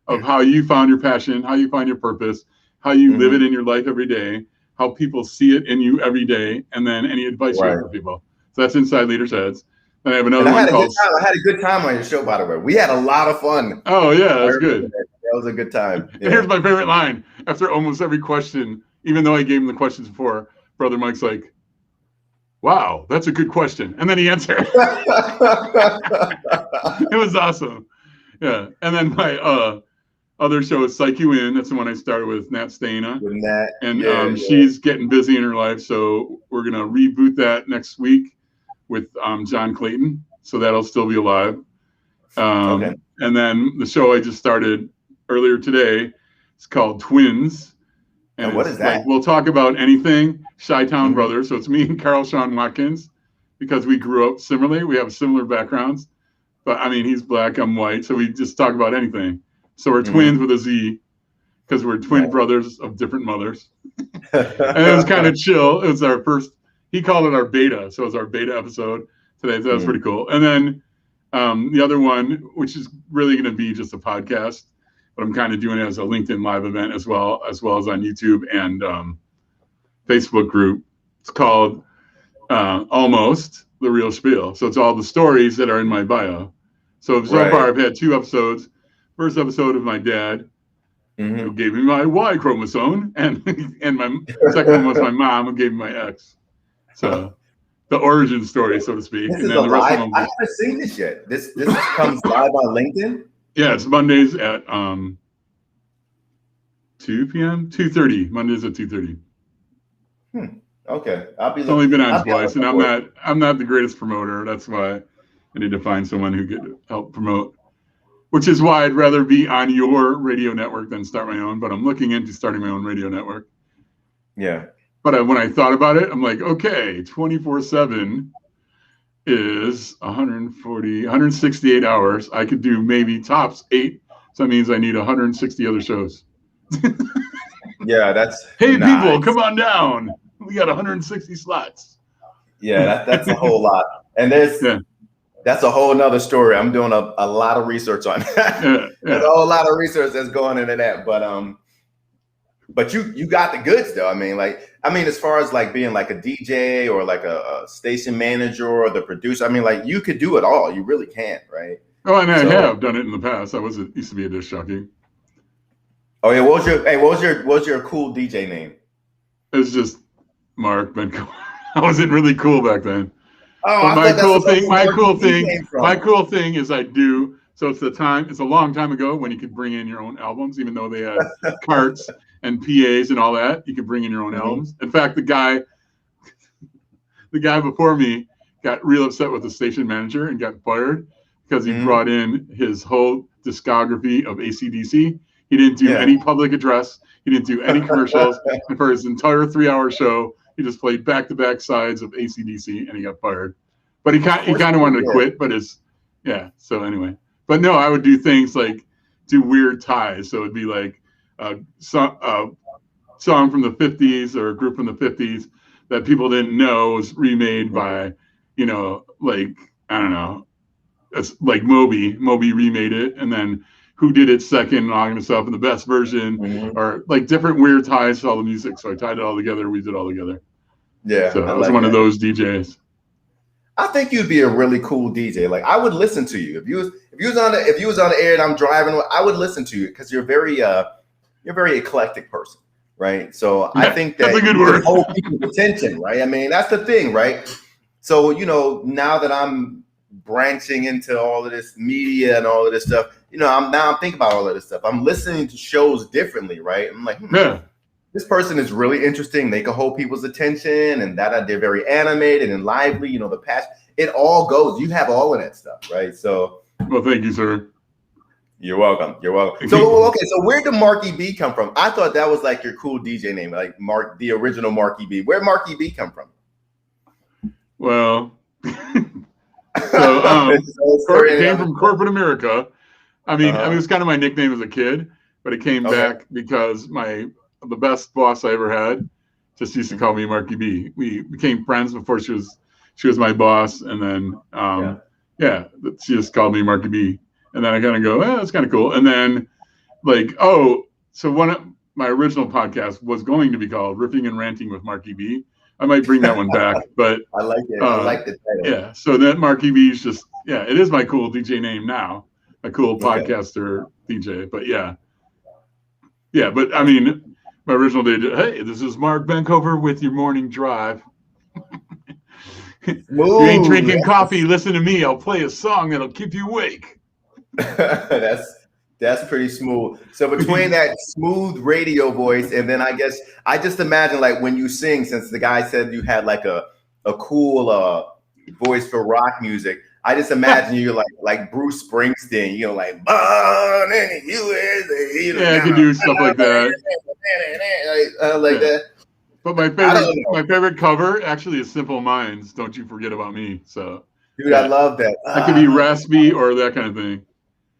of how you found your passion, how you find your purpose, how you live it in your life every day, how people see it in you every day, and then any advice you have for people. So that's Inside Leaders' Heads. And I have another one called... I had a good time on your show, by the way. We had a lot of fun. Oh, yeah, that was good. That was a good time. And here's my favorite line. After almost every question, even though I gave him the questions before, Brother Mike's like, wow, that's a good question. And then he answered. It was awesome. Yeah. And then my other show is Psych You In. That's the one I started with Nat Stana. And she's getting busy in her life. So we're going to reboot that next week with John Clayton. So that'll still be alive. And then the show I just started earlier today, it's called Twins. And what is that? Like, we'll talk about anything. Chi-Town Brothers. So it's me and Carl Sean Watkins, because we grew up similarly. We have similar backgrounds. But I mean, he's black, I'm white. So we just talk about anything. So we're twins with a Z, because we're twin brothers of different mothers. And it was kind of chill. It was our first, he called it our beta. So it was our beta episode today. So that was pretty cool. And then the other one, which is really going to be just a podcast, but I'm kind of doing it as a LinkedIn live event as well as on YouTube and Facebook group. It's called Almost the Real Spiel. So it's all the stories that are in my bio. So far I've had 2 episodes. First episode of my dad, who gave me my Y chromosome, and my second one was my mom, who gave me my X. So the origin story, so to speak. This is a live. I haven't seen this yet. This comes live on LinkedIn. Yeah, it's Mondays at 2 p.m. 2:30. Mondays at 2:30. Okay, It's only been on twice, and I'm not the greatest promoter. That's why I need to find someone who could help promote. Which is why I'd rather be on your radio network than start my own. But I'm looking into starting my own radio network. Yeah. But when I thought about it, I'm like, okay, 24/7 is 168 hours. I could do maybe tops 8. So that means I need 160 other shows. Yeah, that's. Hey, people, come on down. We got 160 slots. Yeah, that's a whole lot. And that's a whole nother story. I'm doing a lot of research on that. There's a whole lot of research that's going into that. But you got the goods though. I mean, as far as like being like a DJ or like a station manager or the producer, I mean, like you could do it all. You really can, right? Oh, and I have done it in the past. I used to be a disc jockey. Oh yeah, what was your cool DJ name? It was just Mark, but I wasn't really cool back then. Oh, but my cool thing is I do. So it's a long time ago when you could bring in your own albums, even though they had carts and PAs and all that. You could bring in your own albums. In fact, the guy before me got real upset with the station manager and got fired because he brought in his whole discography of AC/DC. He didn't do any public address. He didn't do any commercials. And for his entire 3-hour show, he just played back-to-back sides of AC/DC, and he got fired. But he kind of wanted to quit. But so anyway. But no, I would do things like do weird ties. So it'd be like a song from the 50s or a group from the 50s that people didn't know was remade by, like, I don't know. It's like Moby. Moby remade it. And then who did it second and all kind of stuff, and the best version, or like different weird ties to all the music. So I tied it all together. We did it all together. Yeah. So I was one of those DJs. I think you'd be a really cool DJ. Like I would listen to you if you was on the air and I'm driving. I would listen to you because you're a very eclectic person, right? So I think that that's a good word. Hold people's attention, right? I mean, that's the thing, right? So now that I'm branching into all of this media and all of this stuff, I'm thinking about all of this stuff. I'm listening to shows differently, right? I'm like, this person is really interesting. They can hold people's attention, and that they're very animated and lively. The passion, it all goes. You have all of that stuff, right? So, well, thank you, sir. You're welcome. You're welcome. So, okay. So, where did Marky B come from? I thought that was like your cool DJ name, like the original Marky B. Where Marky B come from? Well, it came from corporate America. I mean, it was kind of my nickname as a kid, but it came back because the best boss I ever had just used to call me Marky B. We became friends before she was my boss, and then she just called me Marky B. And then I kind of go, that's kind of cool. And then so one of my original podcast was going to be called Riffing and Ranting with Marky B. I might bring that one back, but I like it. I like the title. Yeah. So that Marky B is just, it is my cool DJ name now, a cool podcaster DJ. But but I mean, my original day, hey, this is Mark Benkover with your morning drive. You ain't drinking coffee, listen to me. I'll play a song that'll keep you awake. That's pretty smooth. So between that smooth radio voice, and then I guess I just imagine like when you sing, since the guy said you had like a cool voice for rock music, I just imagine you like Bruce Springsteen, like born in the USA. Yeah, I can do stuff like that. Like that. But my favorite cover actually is Simple Minds, Don't You Forget About Me. So dude, I love that. I could be raspy or that kind of thing.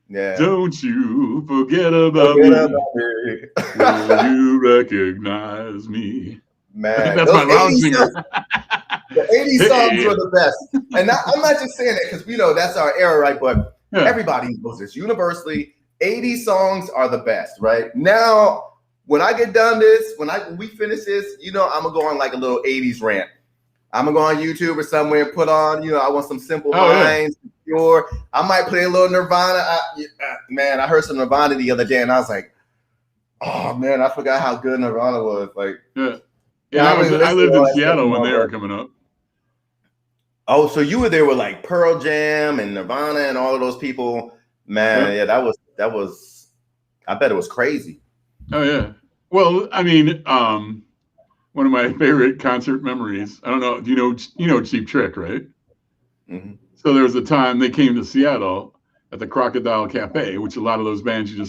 Yeah. Don't you forget about me. Will you recognize me? Man, that's my lounge singer. The 80s songs were the best. And I'm not just saying that because that's our era, right? But everybody knows this. Universally, 80s songs are the best, right? Now, when I get done this, when we finish this, I'm gonna go on like a little 80s rant. I'm gonna go on YouTube or somewhere and put on, I want some Simple Minds, Pure. I might play a little Nirvana. Man, I heard some Nirvana the other day, and I was like, oh man, I forgot how good Nirvana was. Like, I lived in Seattle when they were coming up. Oh, so you were there with like Pearl Jam and Nirvana and all of those people, man. Yeah, that was. I bet it was crazy. Oh yeah. Well, I mean, one of my favorite concert memories. I don't know. You know Cheap Trick, right? Mm-hmm. So there was a time they came to Seattle at the Crocodile Cafe, which a lot of those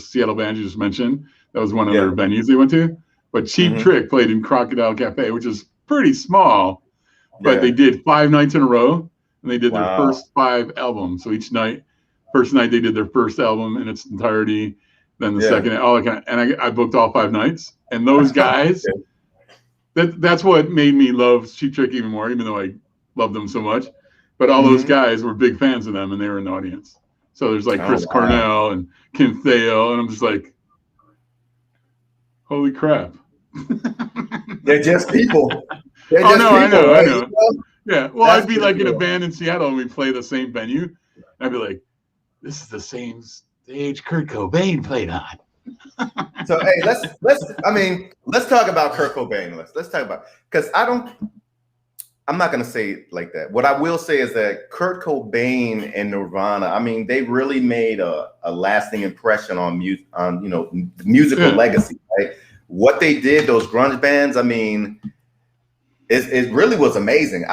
Seattle bands you just mentioned, that was one of their venues they went to. But Cheap Trick played in Crocodile Cafe, which is pretty small, but they did 5 nights in a row, and they did their first 5 albums. So each night, first night they did their first album in its entirety, then the second, and I booked all 5 nights. And those guys, that's what made me love Cheap Trick even more, even though I loved them so much. But all those guys were big fans of them, and they were in the audience. So there's like Chris Cornell and Kim Thale, and I'm just like, holy crap. They're just people. I know. Yeah. Well, I'd be like in a band in Seattle, and we'd play the same venue. And I'd be like, this is the same stage Kurt Cobain played on. So hey, let's talk about Kurt Cobain. Let's talk about, because I'm not gonna say it like that. What I will say is that Kurt Cobain and Nirvana, they really made a lasting impression on the musical legacy, right? What they did, those grunge bands, it really was amazing.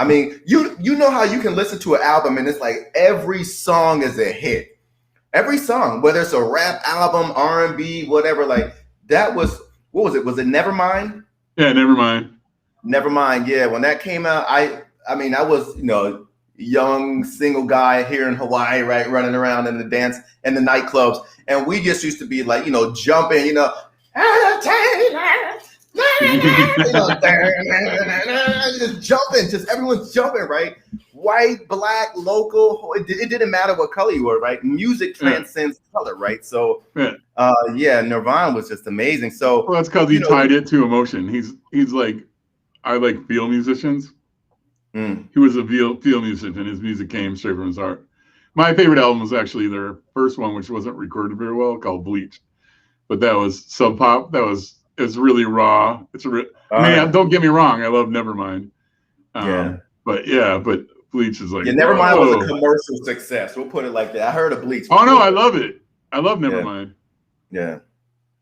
You know how you can listen to an album and it's like every song is a hit. Every song, whether it's a rap album, R&B, whatever, like that was, what was it? Was it Nevermind? Yeah, Nevermind. Nevermind, yeah. When that came out, I was, young single guy here in Hawaii, right, running around in the nightclubs, and we just used to be like, jumping, You know, just jumping, just everyone's jumping, right? White, black, local, it didn't matter what color you were, right? Music transcends color, right? So, yeah, Nirvana was just amazing. So, well, that's because he tied it to emotion. He's like, I like field musicians. He was a field musician. His music came straight from his heart. My favorite album was actually their first one, which wasn't recorded very well, called Bleach. But that was Sub Pop. It's really raw. I mean, don't get me wrong. I love Nevermind. But Bleach is like, yeah, Nevermind was a commercial success. We'll put it like that. I heard of Bleach. Oh no, I love it. I love Nevermind. Yeah.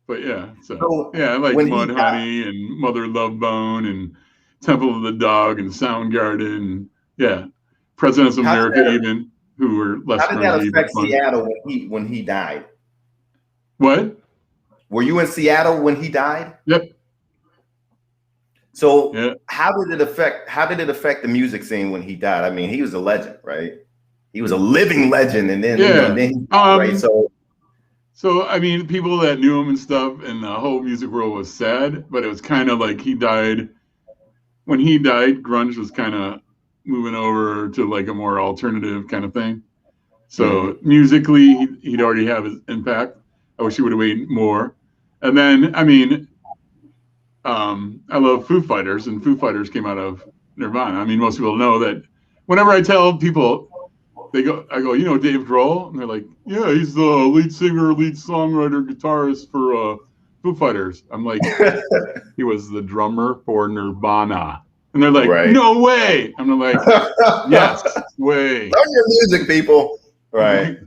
But yeah, I like Mudhoney and Mother Love Bone and Temple of the Dog and Soundgarden. Yeah, Presidents of America even, who were less friendly. How did that affect Seattle when he died? What? Were you in Seattle when he died? Yep. So how did it affect the music scene when he died? I mean, he was a legend, right? He was a living legend, and then he died, right? So I mean, people that knew him and stuff, and the whole music world was sad, but it was kind of like he died. When he died, grunge was kind of moving over to like a more alternative kind of thing. So musically, he'd already have his impact. I wish he would have waited more. And then, I mean, I love Foo Fighters, and Foo Fighters came out of Nirvana. I mean, most people know that. Whenever I tell people, I go, you know Dave Grohl? And they're like, yeah, he's the lead singer, lead songwriter, guitarist for Foo Fighters. I'm like, he was the drummer for Nirvana. And they're like, no way. I'm like, yes, way. Learn your music, people. Right.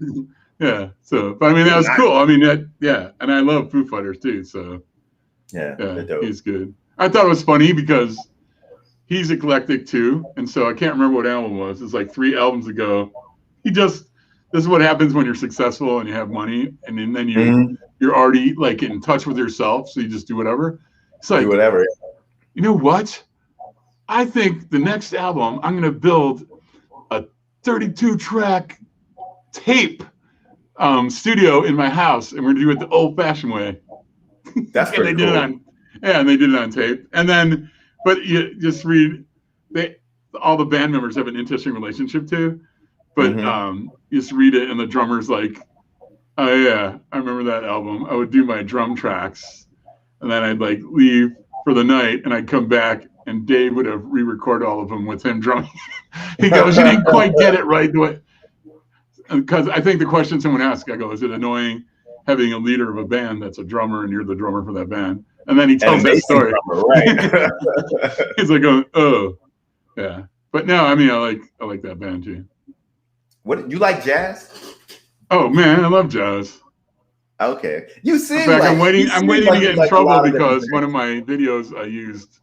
Yeah. So, but I mean, that was cool. I mean, and I love Foo Fighters too. So, yeah, he's good. I thought it was funny because he's eclectic too, and so I can't remember what album it was. It's like 3 albums ago. This is what happens when you're successful and you have money, and then you're already like in touch with yourself, so you just do whatever. It's like, do whatever. You know what? I think the next album I'm gonna build a 32-track tape studio in my house, and we're gonna do it the old-fashioned way. That's pretty cool. And they did it on tape. And then, but you just read, all the band members have an interesting relationship too. But you just read it, and the drummer's like, "Oh yeah, I remember that album. I would do my drum tracks, and then I'd like leave for the night, and I'd come back, and Dave would have re-recorded all of them with him drumming." He goes, "You didn't quite get it right the way." Because I think the question someone asked, I go, is it annoying having a leader of a band that's a drummer and you're the drummer for that band? And then he tells that story. Drummer, right? He's like, oh, yeah. But no, I mean, I like that band too. What, you like jazz? Oh man, I love jazz. Okay, you see, in fact, I'm waiting to get in trouble because one of my videos I used,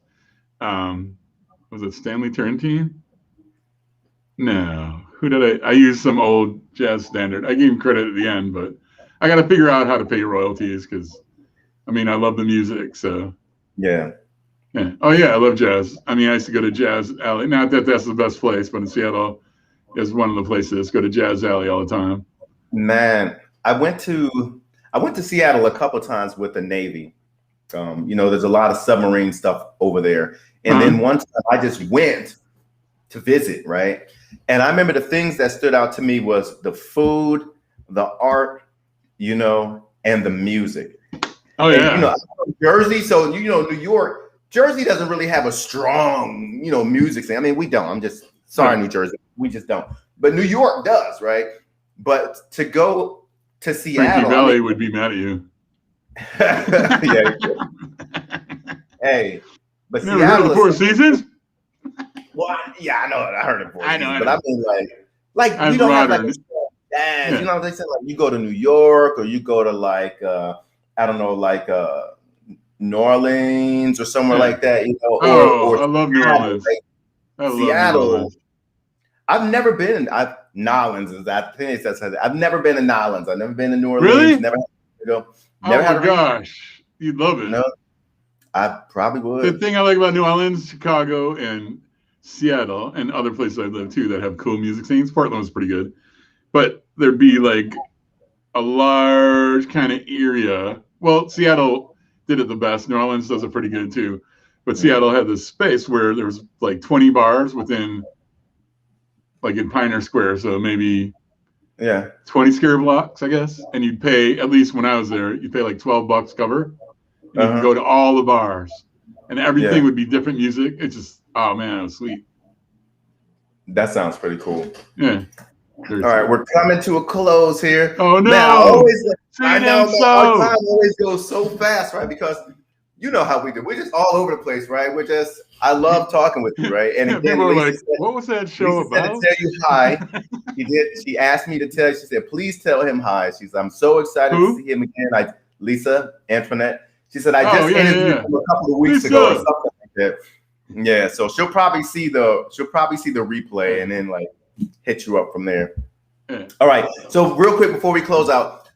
was it Stanley Turrentine? No. Who did I used some old jazz standard. I gave him credit at the end, but I got to figure out how to pay royalties because, I mean, I love the music. So yeah. Oh yeah, I love jazz. I mean, I used to go to Jazz Alley. Not that that's the best place, but in Seattle is one of the places. Go to Jazz Alley all the time. Man, I went to Seattle a couple times with the Navy. There's a lot of submarine stuff over there, and then one time I just went to visit, right? And I remember the things that stood out to me was the food, the art, and the music. Oh yeah. And, I'm from Jersey, so New York, Jersey doesn't really have a strong, music scene. I mean, we don't. I'm just sorry, New Jersey, we just don't. But New York does, right? But to go to Seattle, Frankie Valli would be mad at you. Yeah. Hey, but never heard of the Four Seasons? Well, I know it. I heard it. I know. But I mean, like you don't have like a jazz. Yeah. They say like you go to New York or you go to like I don't know, like New Orleans or somewhere like that. Or I love New Orleans. Seattle. I've never been. Nolans is that thing. I've never been to Nolans. I've never been to New Orleans. Really? Never. Never had gosh, you'd love it. No, I probably would. The thing I like about New Orleans, Chicago, and Seattle, and other places I live too that have cool music scenes. Portland was pretty good, but there'd be like a large kind of area. Well, Seattle did it the best. New Orleans does it pretty good too. But Seattle had this space where there was like 20 bars within, like in Pioneer Square. So maybe 20 square blocks, I guess. And you'd pay, at least when I was there, you'd pay like $12 cover. And you can go to all the bars. And everything would be different music. It's just, oh man, it was sweet. That sounds pretty cool. Yeah. All right, we're coming to a close here. Oh no! Man, I know, man, our time always goes so fast, right? Because you know how we do. We're just all over the place, right? I love talking with you, right? And again, people are like, what was that show about? To tell you hi. She asked me to tell you. She said, please tell him hi. She said, I'm so excited to see him again. Lisa Antoinette. She said, I just interviewed him a couple of weeks ago or something like that. Yeah, so she'll probably see the replay and then like hit you up from there. Yeah. All right. So real quick before we close out,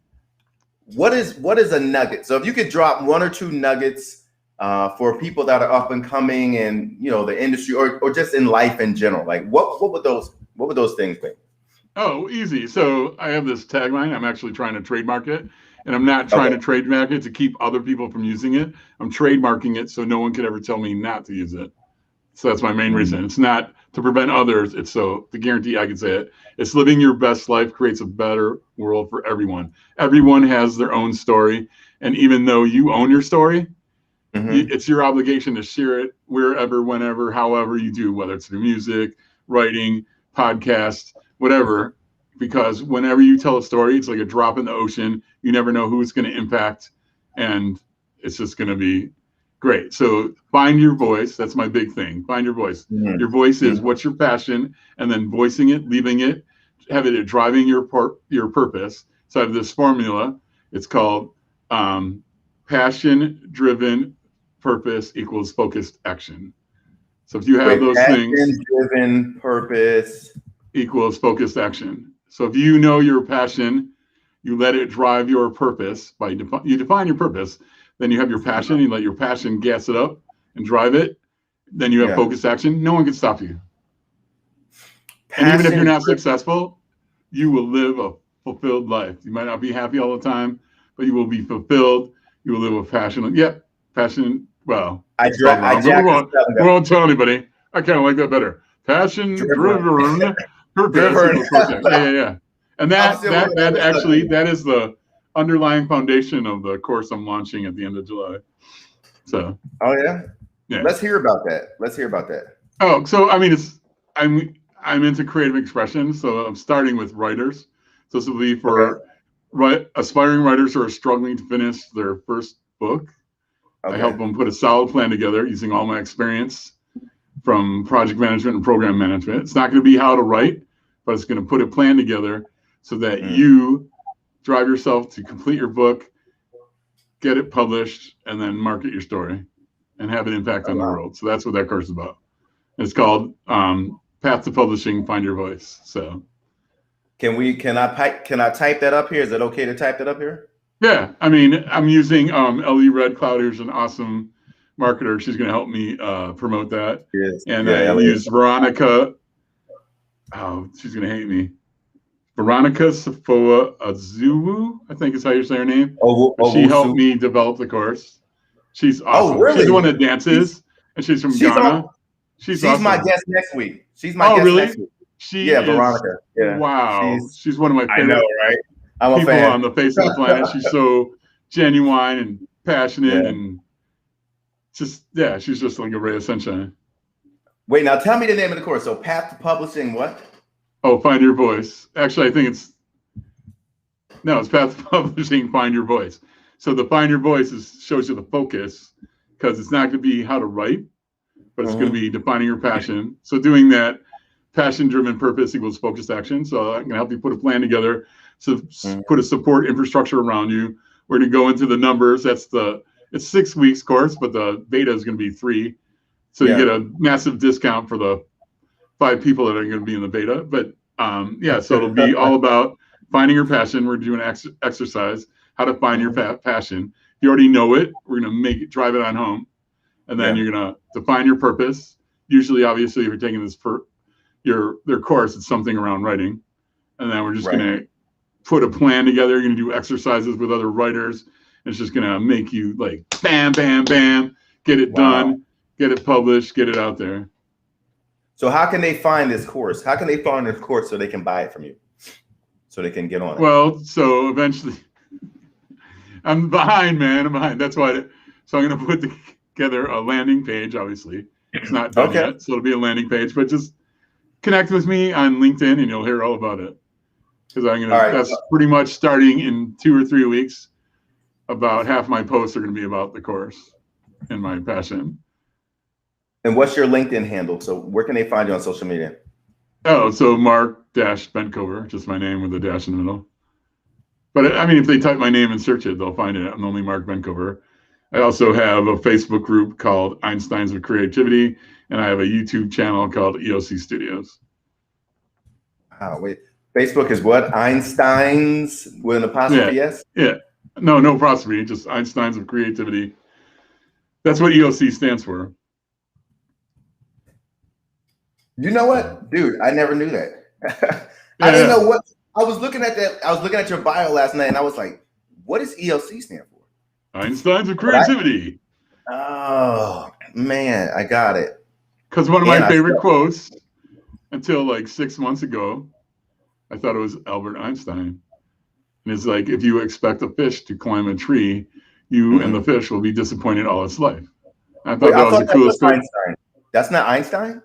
what is a nugget? So if you could drop one or two nuggets for people that are up and coming in, the industry or just in life in general, like what would those things be? Oh, easy. So I have this tagline. I'm actually trying to trademark it, and I'm not trying to trademark it to keep other people from using it. I'm trademarking it so no one could ever tell me not to use it. So that's my main reason. It's not to prevent others. It's so to guarantee I can say it. It's living your best life creates a better world for everyone. Everyone has their own story. And even though you own your story, it's your obligation to share it wherever, whenever, however you do, whether it's through music, writing, podcast, whatever. Because whenever you tell a story, it's like a drop in the ocean. You never know who it's going to impact. And it's just going to be great. So find your voice. That's my big thing. Find your voice. Your voice is what's your passion, and then voicing it, leaving it, having it driving your purpose. So I have this formula. It's called passion-driven purpose equals focused action. So if you have those things, passion-driven purpose equals focused action. So if you know your passion, you let it drive your purpose. You define your purpose. Then you have your passion. You let your passion gas it up and drive it. Then you have focused action. No one can stop you. And even if you're not successful, you will live a fulfilled life. You might not be happy all the time, but you will be fulfilled. You will live with passion. Passion. Well, we won't tell anybody. I kind of like that better. Passion driven. Yeah. And that is the underlying foundation of the course I'm launching at the end of July. So. Oh yeah. Let's hear about that. Oh, so I mean, I'm into creative expression, so I'm starting with writers. So this will be for aspiring writers who are struggling to finish their first book. I help them put a solid plan together using all my experience from project management and program management. It's not going to be how to write, but it's going to put a plan together so that you drive yourself to complete your book, get it published, and then market your story and have an impact on the world. So that's what that course is about. It's called Path to Publishing, Find Your Voice. So can I type that up here? Is it okay to type that up here? Yeah. I mean, I'm using Ellie Red Cloud, who's an awesome marketer. She's going to help me promote that. Yes. And I use Veronica. Oh, she's going to hate me. Veronica Safoa Azuwu, I think is how you say her name. She helped me develop the course. She's awesome. Really? She's the one that dances, and she's from Ghana. She's awesome. My guest next week. She's my guest next week. Veronica. Yeah. Wow. She's one of my favorite people on the face of the planet. She's so genuine and passionate and she's just like a ray of sunshine. Wait, now tell me the name of the course. So Path to Publishing what? Oh, Find Your Voice. Actually, I think it's Path to Publishing, Find Your Voice. So the Find Your Voice shows you the focus, because it's not going to be how to write, but it's going to be defining your passion. So doing that, passion-driven purpose equals focused action. So I'm going to help you put a plan together. So put a support infrastructure around you. We're going to go into the numbers. It's 6 weeks course, but the beta is going to be 3. So you get a massive discount for the 5 people that are going to be in the beta. But so it'll be all about finding your passion. We're doing an exercise, how to find your passion. If you already know it, we're going to drive it on home. And then you're going to define your purpose. Usually, obviously, if you're taking this their course, it's something around writing. And then we're just going to put a plan together. You're going to do exercises with other writers It's just going to make you like, bam, bam, bam, get it done, get it published, get it out there. So how can they find this course? How can they find this course so they can buy it from you? So they can get on it? Well, so eventually, I'm behind, man. I'm behind. That's why. So I'm going to put together a landing page, obviously. It's not done yet, so it'll be a landing page. But just connect with me on LinkedIn and you'll hear all about it. Because I'm going to, that's pretty much starting in 2 or 3 weeks. About half my posts are going to be about the course and my passion. And what's your LinkedIn handle? So where can they find you on social media? Oh, so Mark-Benkover, just my name with a dash in the middle. But I mean, if they type my name and search it, they'll find it. I'm only Mark Benkover. I also have a Facebook group called Einsteins of Creativity, and I have a YouTube channel called EOC Studios. Oh, wait. Facebook is what? Einsteins with an apostrophe S? Yeah. No apostrophe, just Einsteins of Creativity. That's what EOC stands for. You know what, dude? I never knew that. I didn't know what. I was looking at that. I was looking at your bio last night, and I was like, "What does EOC stand for?" Einsteins of Creativity. Oh man, I got it. Because one of my favorite quotes, until like 6 months ago, I thought it was Albert Einstein. And it's like, if you expect a fish to climb a tree, you and the fish will be disappointed all its life. I thought that was the coolest thing. That's not Einstein?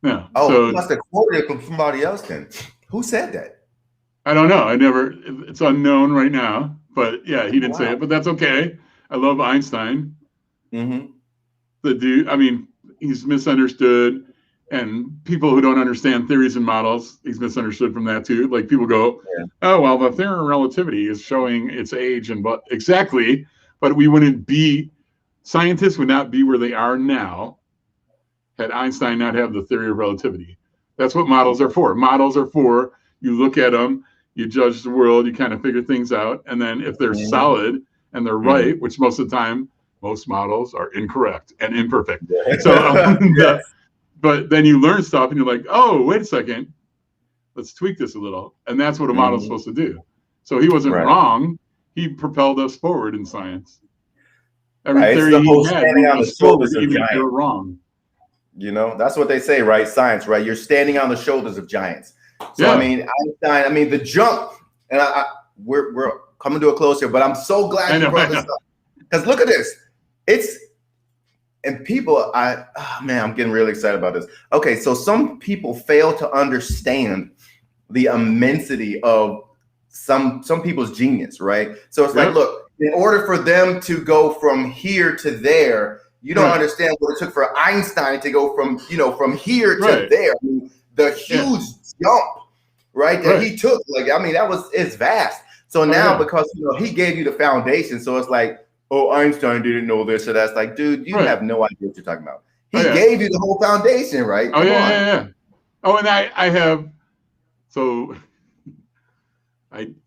No. Oh, so, you must have quoted it from somebody else then. Who said that? I don't know. It's unknown right now. But yeah, he didn't say it, but that's okay. I love Einstein. Mm-hmm. The dude, I mean, he's misunderstood. And people who don't understand theories and models, he's misunderstood from that too. Like people go, oh, well, the theory of relativity is showing its age and but exactly, but we wouldn't be, scientists would not be where they are now had Einstein not have the theory of relativity. That's what models are for. Models are for, you look at them, you judge the world, you kind of figure things out. And then if they're solid and they're right, which most of the time, most models are incorrect and imperfect. So, but then you learn stuff and you're like, oh, wait a second, let's tweak this a little. And that's what a model is supposed to do. So he wasn't wrong. He propelled us forward in science. Every theory he had moved us forward, even if you're wrong. You know, that's what they say, right? Science, right? You're standing on the shoulders of giants. So, I mean, Einstein, I mean, the jump, and we're coming to a close here, but I'm so glad you brought this up. Because look at this. And people, man, I'm getting really excited about this. Okay, so some people fail to understand the immensity of some people's genius, right? So it's like, look, in order for them to go from here to there, you don't understand what it took for Einstein to go from, from here to there. I mean, the huge jump, right, that he took. Like, I mean, it's vast. So now, because he gave you the foundation, so it's like, oh, Einstein didn't know this, so that's like, dude, you have no idea what you're talking about. He gave you the whole foundation, right? Oh, yeah. Oh, and I have, so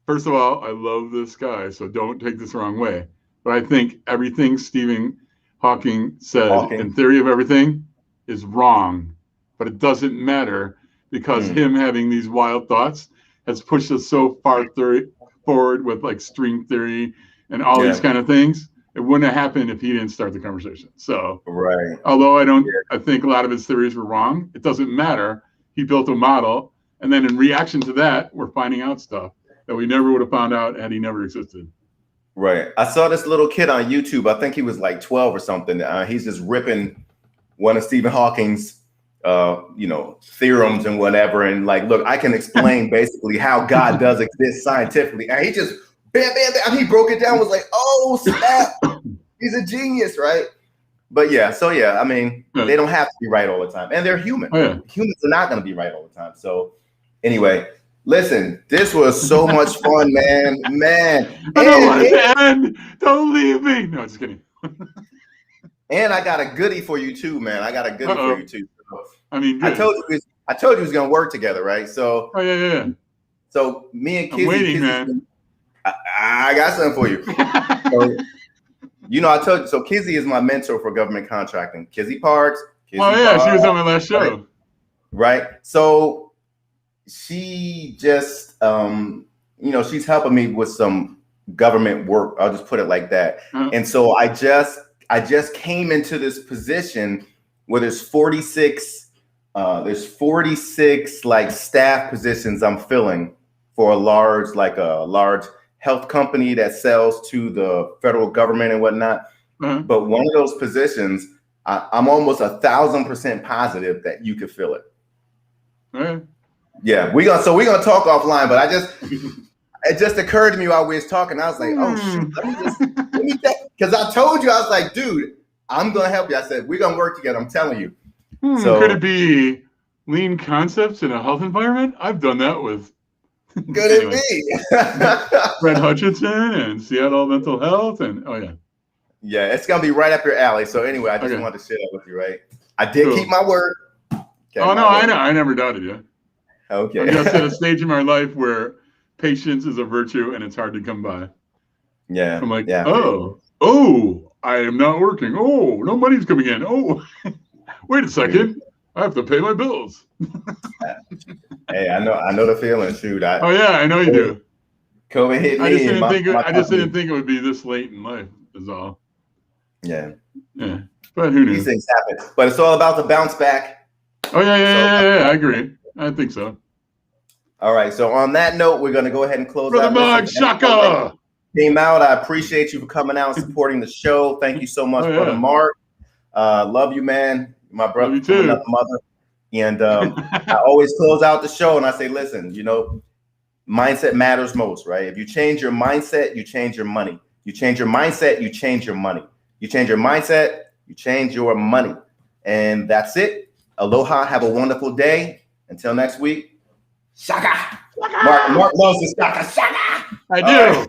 first of all, I love this guy, so don't take this the wrong way. But I think everything Stephen Hawking said in Theory of Everything is wrong, but it doesn't matter because him having these wild thoughts has pushed us so far forward with like string theory and all these kind of things. It wouldn't have happened if he didn't start the conversation. So, although I think a lot of his theories were wrong, it doesn't matter. He built a model, and then in reaction to that, we're finding out stuff that we never would have found out had he never existed. Right. I saw this little kid on YouTube. I think he was like 12 or something. He's just ripping one of Stephen Hawking's, theorems and whatever. And like, look, I can explain basically how God does exist scientifically. And he just, bam, bam, bam. He broke it down, was like, oh, snap. He's a genius, right? But I mean, they don't have to be right all the time. And they're human. Humans are not going to be right all the time. So anyway, listen, this was so much fun, man. I don't want it to end. Don't leave me. No, just kidding. And I got a goodie for you too, man. I got a goodie for you too. I mean, I told you we was gonna work together, right? So, So me and Kizzy, I'm waiting, man. I got something for you. So, I told you. So Kizzy is my mentor for government contracting. Kizzy Parks. She was on my last show. Right. So she just, she's helping me with some government work. I'll just put it like that. And so I just came into this position where there's 46 like staff positions I'm filling for a large health company that sells to the federal government and whatnot. But one of those positions, I'm almost 1,000% positive that you could fill it. Yeah, we're gonna talk offline, but it just occurred to me while we was talking. I was like, oh shoot, let me because I told you, I was like, dude, I'm gonna help you. I said, we're gonna work together, I'm telling you. So could it be lean concepts in a health environment? I've done that with it be Fred Hutchinson and Seattle Mental Health, and yeah, it's gonna be right up your alley. So anyway, I just wanted to share that with you, right? I did keep my word. I know, I never doubted you. Okay. I'm just at a stage in my life where patience is a virtue and it's hard to come by. Yeah. I'm like, oh, I am not working. Oh, no money's coming in. Oh, wait a second. I have to pay my bills. Hey, I know the feeling. Shoot. I know you do. COVID hit me. I just didn't think it would be this late in life, is all. Yeah. Yeah. But who knew? These things happen. But it's all about the bounce back. Oh, yeah. I agree. I think so. All right. So on that note, we're going to go ahead and close out. Brother Mog, Shaka! Came out. I appreciate you for coming out and supporting the show. Thank you so much, Brother Mark. Love you, man. My brother. Love you too. Another mother. And I always close out the show and I say, listen, mindset matters most, right? If you change your mindset, you change your money. You change your mindset, you change your money. You change your mindset, you change your money. And that's it. Aloha. Have a wonderful day. Until next week. Shaka. Mark loves the shaka. I do.